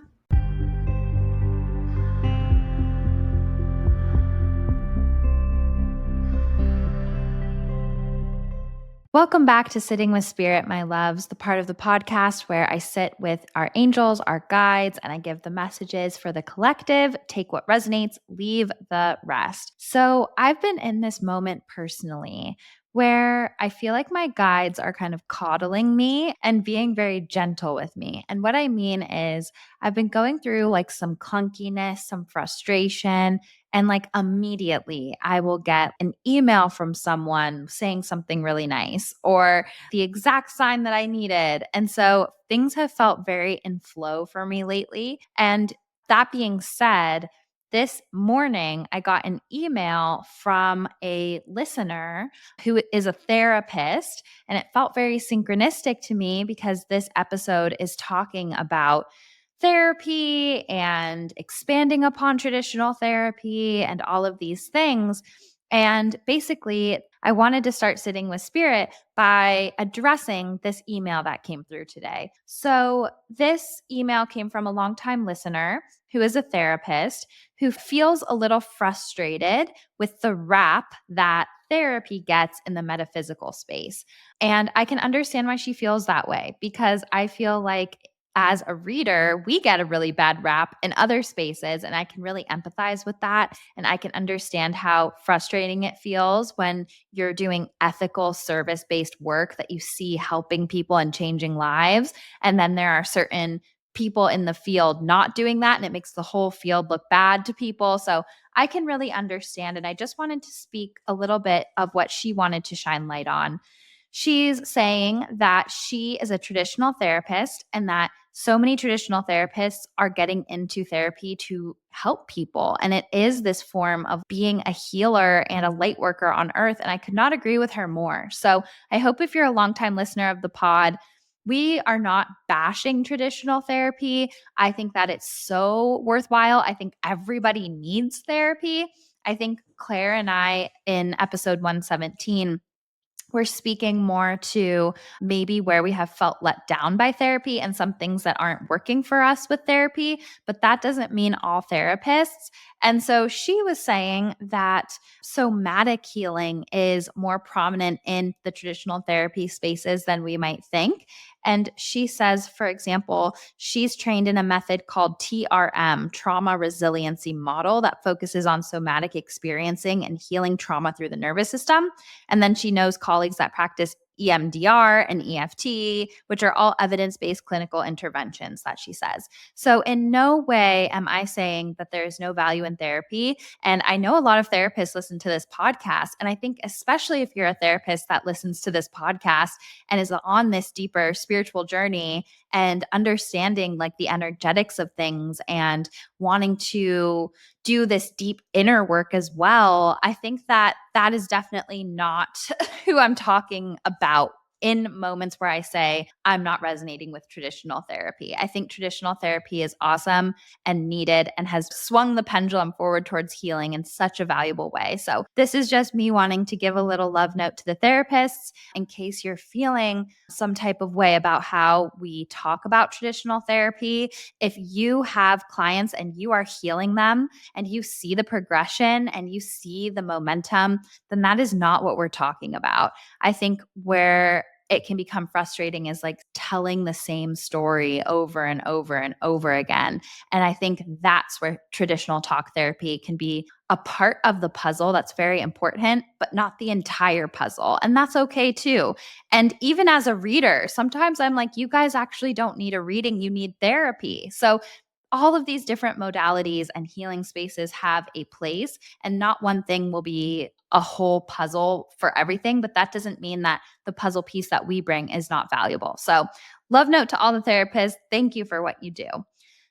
Welcome back to Sitting with Spirit, my loves, the part of the podcast where I sit with our angels, our guides, and I give the messages for the collective. Take what resonates, leave the rest. So I've been in this moment personally where I feel like my guides are kind of coddling me and being very gentle with me. And what I mean is, I've been going through like some clunkiness, some frustration, and like immediately I will get an email from someone saying something really nice or the exact sign that I needed. And so things have felt very in flow for me lately. And that being said, this morning I got an email from a listener who is a therapist, and it felt very synchronistic to me because this episode is talking about therapy and expanding upon traditional therapy and all of these things. And basically, I wanted to start sitting with spirit by addressing this email that came through today. So, this email came from a longtime listener who is a therapist who feels a little frustrated with the rap that therapy gets in the metaphysical space. And I can understand why she feels that way because I feel like as a reader, we get a really bad rap in other spaces. And I can really empathize with that. And I can understand how frustrating it feels when you're doing ethical service based work that you see helping people and changing lives. And then there are certain people in the field not doing that. And it makes the whole field look bad to people. So I can really understand. And I just wanted to speak a little bit of what she wanted to shine light on. She's saying that she is a traditional therapist and that so many traditional therapists are getting into therapy to help people. And it is this form of being a healer and a light worker on earth. And I could not agree with her more. So I hope if you're a longtime listener of the pod, we are not bashing traditional therapy. I think that it's so worthwhile. I think everybody needs therapy. I think Claire and I in episode 117 we're speaking more to maybe where we have felt let down by therapy and some things that aren't working for us with therapy, but that doesn't mean all therapists. And so she was saying that somatic healing is more prominent in the traditional therapy spaces than we might think. And she says, for example, she's trained in a method called TRM, trauma resiliency model, that focuses on somatic experiencing and healing trauma through the nervous system. And then she knows colleagues that practice EMDR and EFT, which are all evidence based clinical interventions that she says. So, in no way am I saying that there is no value in therapy. And I know a lot of therapists listen to this podcast. And I think, especially if you're a therapist that listens to this podcast and is on this deeper spiritual journey and understanding like the energetics of things and wanting to do this deep inner work as well, I think that that is definitely not who I'm talking about in moments where I say I'm not resonating with traditional therapy. I think traditional therapy is awesome and needed and has swung the pendulum forward towards healing in such a valuable way. So, this is just me wanting to give a little love note to the therapists in case you're feeling some type of way about how we talk about traditional therapy. If you have clients and you are healing them, and you see the progression and you see the momentum, then that is not what we're talking about. I think where it can become frustrating is like telling the same story over and over and over again. And I think that's where traditional talk therapy can be a part of the puzzle that's very important, but not the entire puzzle. And that's okay too. And even as a reader, sometimes I'm like, you guys actually don't need a reading, you need therapy. So all of these different modalities and healing spaces have a place, and not one thing will be a whole puzzle for everything. But that doesn't mean that the puzzle piece that we bring is not valuable. So, love note to all the therapists. Thank you for what you do.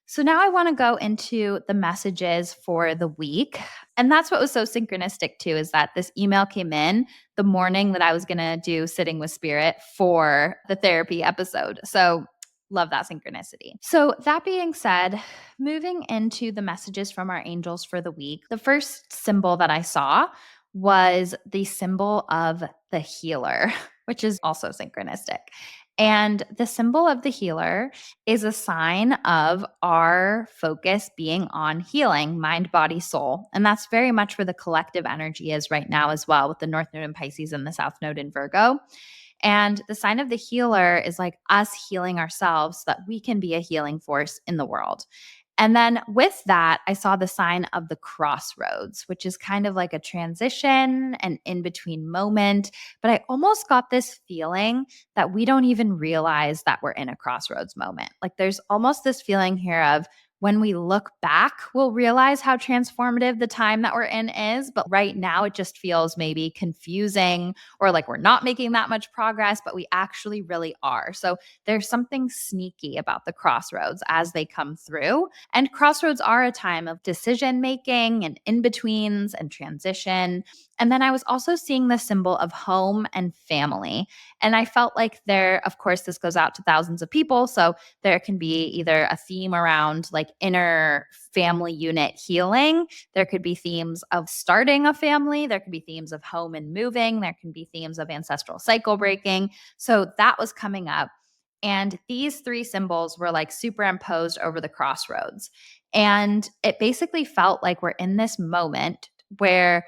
So, now I want to go into the messages for the week. And that's what was so synchronistic too, is that this email came in the morning that I was going to do Sitting with Spirit for the therapy episode. So, love that synchronicity. So, that being said, moving into the messages from our angels for the week, the first symbol that I saw was the symbol of the healer, which is also synchronistic. And the symbol of the healer is a sign of our focus being on healing, mind, body, soul. And that's very much where the collective energy is right now as well, with the North Node in Pisces and the South Node in Virgo. And the sign of the healer is like us healing ourselves so that we can be a healing force in the world. And then with that, I saw the sign of the crossroads, which is kind of like a transition, an in between moment. But I almost got this feeling that we don't even realize that we're in a crossroads moment. Like there's almost this feeling here of when we look back, we'll realize how transformative the time that we're in is. But right now, it just feels maybe confusing or like we're not making that much progress, but we actually really are. So there's something sneaky about the crossroads as they come through. And crossroads are a time of decision making and in betweens and transition. And then I was also seeing the symbol of home and family. And I felt like there, of course, this goes out to thousands of people. So there can be either a theme around like inner family unit healing. There could be themes of starting a family. There could be themes of home and moving. There can be themes of ancestral cycle breaking. So that was coming up. And these three symbols were like superimposed over the crossroads. And it basically felt like we're in this moment where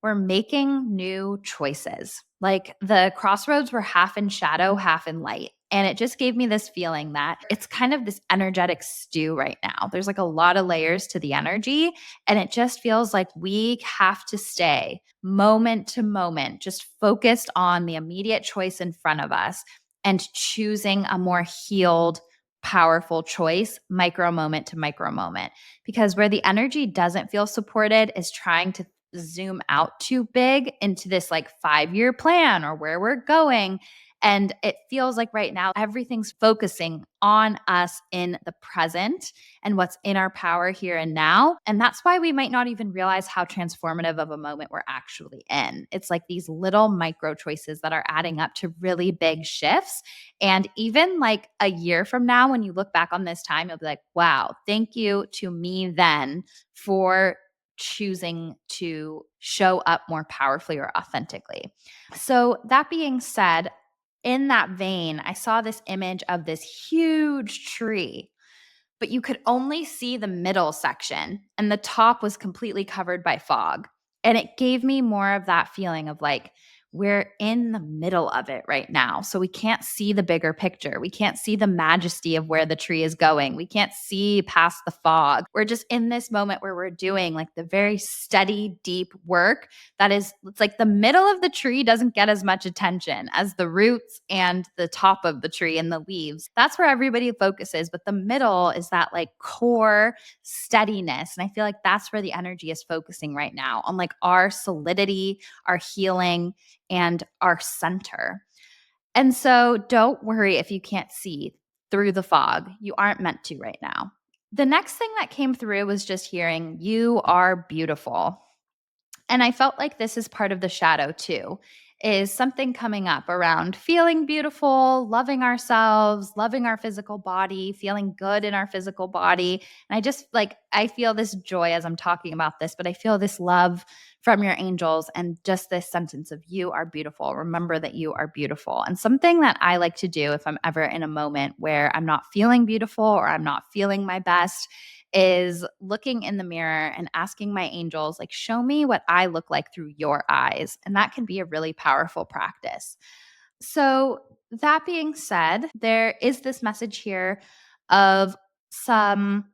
we're making new choices. Like the crossroads were half in shadow, half in light. And it just gave me this feeling that it's kind of this energetic stew right now. There's like a lot of layers to the energy. And it just feels like we have to stay moment to moment, just focused on the immediate choice in front of us and choosing a more healed, powerful choice, micro moment to micro moment. Because where the energy doesn't feel supported is trying to zoom out too big into this like 5-year plan or where we're going. And it feels like right now everything's focusing on us in the present and what's in our power here and now. And that's why we might not even realize how transformative of a moment we're actually in. It's like these little micro choices that are adding up to really big shifts. And even like a year from now, when you look back on this time, you'll be like, wow, thank you to me then for choosing to show up more powerfully or authentically. So, that being said, in that vein, I saw this image of this huge tree, but you could only see the middle section and the top was completely covered by fog. And it gave me more of that feeling of like, we're in the middle of it right now. So we can't see the bigger picture. We can't see the majesty of where the tree is going. We can't see past the fog. We're just in this moment where we're doing like the very steady, deep work that is, it's like the middle of the tree doesn't get as much attention as the roots and the top of the tree and the leaves. That's where everybody focuses. But the middle is that like core steadiness. And I feel like that's where the energy is focusing right now on like our solidity, our healing, and our center. And so don't worry if you can't see through the fog. You aren't meant to right now. The next thing that came through was just hearing, you are beautiful. And I felt like this is part of the shadow too, is something coming up around feeling beautiful, loving ourselves, loving our physical body, feeling good in our physical body. And I just like, I feel this joy as I'm talking about this, but I feel this love from your angels and just this sentence of you are beautiful. Remember that you are beautiful. And something that I like to do if I'm ever in a moment where I'm not feeling beautiful or I'm not feeling my best is looking in the mirror and asking my angels, like, show me what I look like through your eyes. And that can be a really powerful practice. So, that being said, there is this message here of some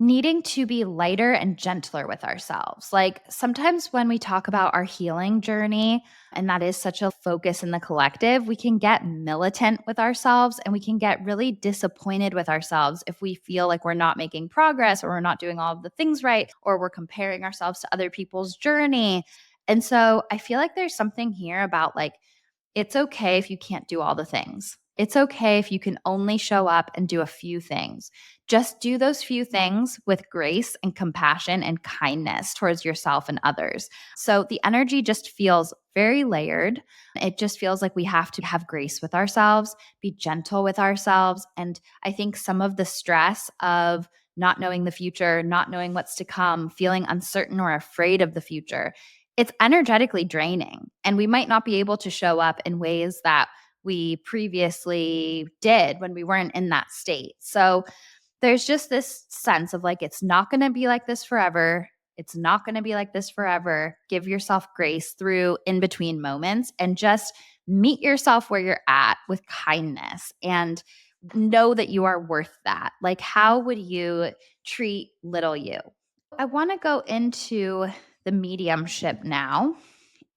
needing to be lighter and gentler with ourselves. Like sometimes when we talk about our healing journey, and that is such a focus in the collective, we can get militant with ourselves and we can get really disappointed with ourselves if we feel like we're not making progress or we're not doing all of the things right or we're comparing ourselves to other people's journey. And so I feel like there's something here about like, it's okay if you can't do all the things. It's okay if you can only show up and do a few things. Just do those few things with grace and compassion and kindness towards yourself and others. So the energy just feels very layered. It just feels like we have to have grace with ourselves, be gentle with ourselves. And I think some of the stress of not knowing the future, not knowing what's to come, feeling uncertain or afraid of the future, it's energetically draining. And we might not be able to show up in ways that we previously did when we weren't in that state. So there's just this sense of like, it's not going to be like this forever. It's not going to be like this forever. Give yourself grace through in between moments and just meet yourself where you're at with kindness and know that you are worth that. Like, how would you treat little you? I want to go into the mediumship now.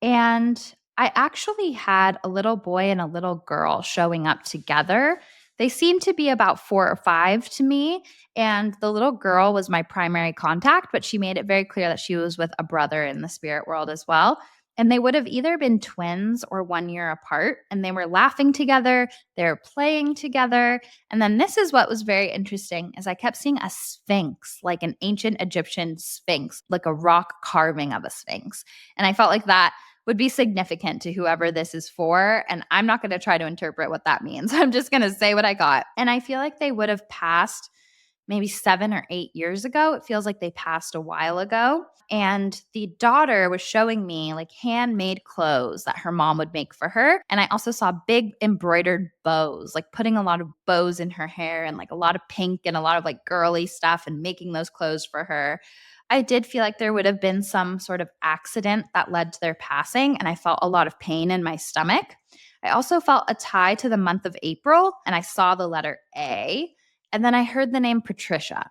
And I actually had a little boy and a little girl showing up together. They seemed to be about 4 or 5 to me. And the little girl was my primary contact, but she made it very clear that she was with a brother in the spirit world as well. And they would have either been twins or 1 year apart. And they were laughing together, they were playing together. And then this is what was very interesting is I kept seeing a sphinx, like an ancient Egyptian sphinx, like a rock carving of a sphinx. And I felt like that would be significant to whoever this is for. And I'm not going to try to interpret what that means. I'm just going to say what I got. And I feel like they would have passed maybe 7 or 8 years ago. It feels like they passed a while ago. And the daughter was showing me like handmade clothes that her mom would make for her. And I also saw big embroidered bows, like putting a lot of bows in her hair and like a lot of pink and a lot of like girly stuff and making those clothes for her. I did feel like there would have been some sort of accident that led to their passing, and I felt a lot of pain in my stomach. I also felt a tie to the month of April, and I saw the letter A, and then I heard the name Patricia.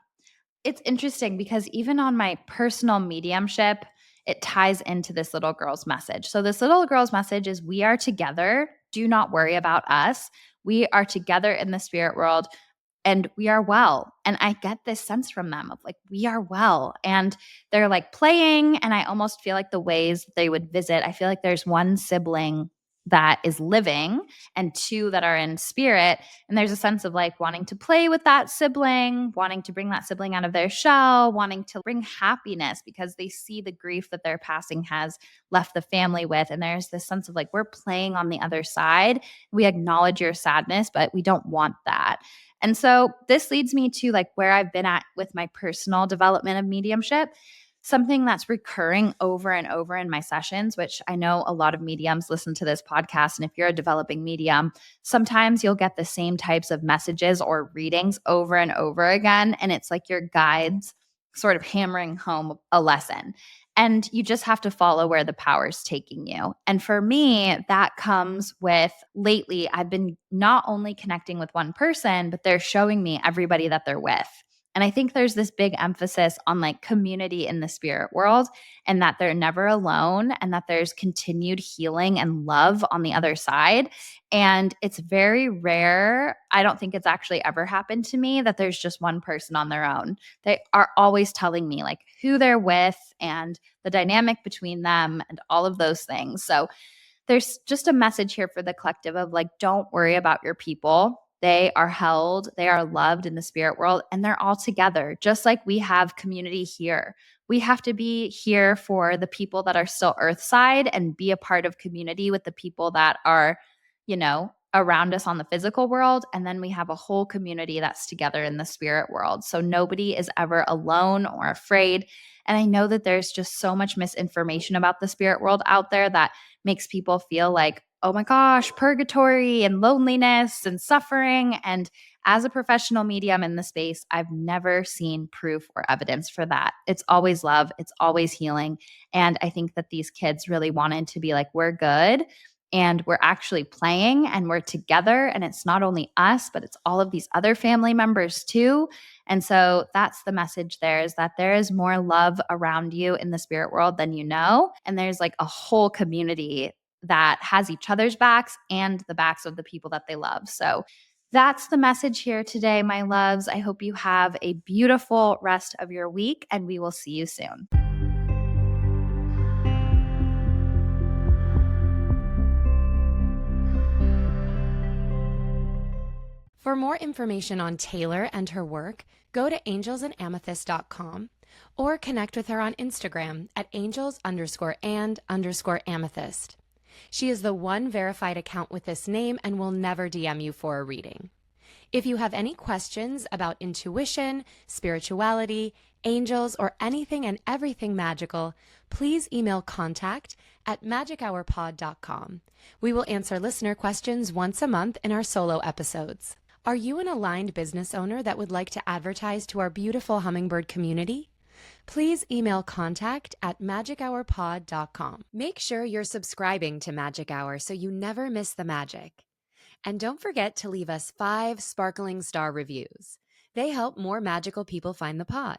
It's interesting because even on my personal mediumship, it ties into this little girl's message. So, this little girl's message is we are together. Do not worry about us. We are together in the spirit world and we are well. And I get this sense from them of like, we are well. And they're like playing. And I almost feel like the ways that they would visit, I feel like there's one sibling that is living and two that are in spirit. And there's a sense of like wanting to play with that sibling, wanting to bring that sibling out of their shell, wanting to bring happiness because they see the grief that their passing has left the family with. And there's this sense of like, we're playing on the other side. We acknowledge your sadness, but we don't want that. And so this leads me to like where I've been at with my personal development of mediumship. Something that's recurring over and over in my sessions, which I know a lot of mediums listen to this podcast. And if you're a developing medium, sometimes you'll get the same types of messages or readings over and over again. And it's like your guides sort of hammering home a lesson. And you just have to follow where the power's taking you. And for me, that comes with lately, I've been not only connecting with one person, but they're showing me everybody that they're with. And I think there's this big emphasis on like community in the spirit world and that they're never alone and that there's continued healing and love on the other side. And it's very rare. I don't think it's actually ever happened to me that there's just one person on their own. They are always telling me like who they're with and the dynamic between them and all of those things. So there's just a message here for the collective of like, don't worry about your people. They are held, they are loved in the spirit world, and they're all together, just like we have community here. We have to be here for the people that are still earthside and be a part of community with the people that are, around us on the physical world. And then we have a whole community that's together in the spirit world. So nobody is ever alone or afraid. And I know that there's just so much misinformation about the spirit world out there that makes people feel like, oh my gosh, purgatory and loneliness and suffering. And as a professional medium in the space, I've never seen proof or evidence for that. It's always love, it's always healing. And I think that these kids really wanted to be like, we're good. And we're actually playing and we're together. And it's not only us, but it's all of these other family members too. And so that's the message there is that there is more love around you in the spirit world than you know. And there's like a whole community that has each other's backs and the backs of the people that they love. So that's the message here today, my loves. I hope you have a beautiful rest of your week and we will see you soon. For more information on Taylor and her work, go to angelsandamethyst.com or connect with her on Instagram at angels_and_amethyst. She is the one verified account with this name and will never DM you for a reading. If you have any questions about intuition, spirituality, angels, or anything and everything magical, please email contact@magichourpod.com. We will answer listener questions once a month in our solo episodes. Are you an aligned business owner that would like to advertise to our beautiful hummingbird community? Please email contact@magichourpod.com. Make sure you're subscribing to Magic Hour so you never miss the magic. And don't forget to leave us 5 sparkling star reviews. They help more magical people find the pod.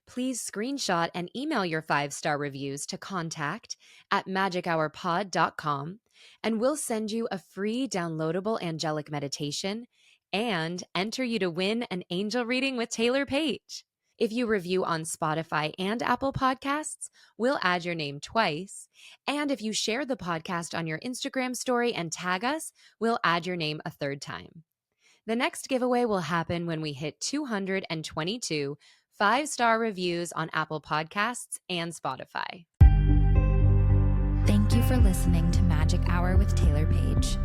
Please screenshot and email your 5-star reviews to contact@magichourpod.com, and we'll send you a free downloadable angelic meditation and enter you to win an angel reading with Taylor Page. If you review on Spotify and Apple Podcasts, we'll add your name twice. And if you share the podcast on your Instagram story and tag us, we'll add your name a 3rd time. The next giveaway will happen when we hit 222 5-star reviews on Apple Podcasts and Spotify. Thank you for listening to Magic Hour with Taylor Page.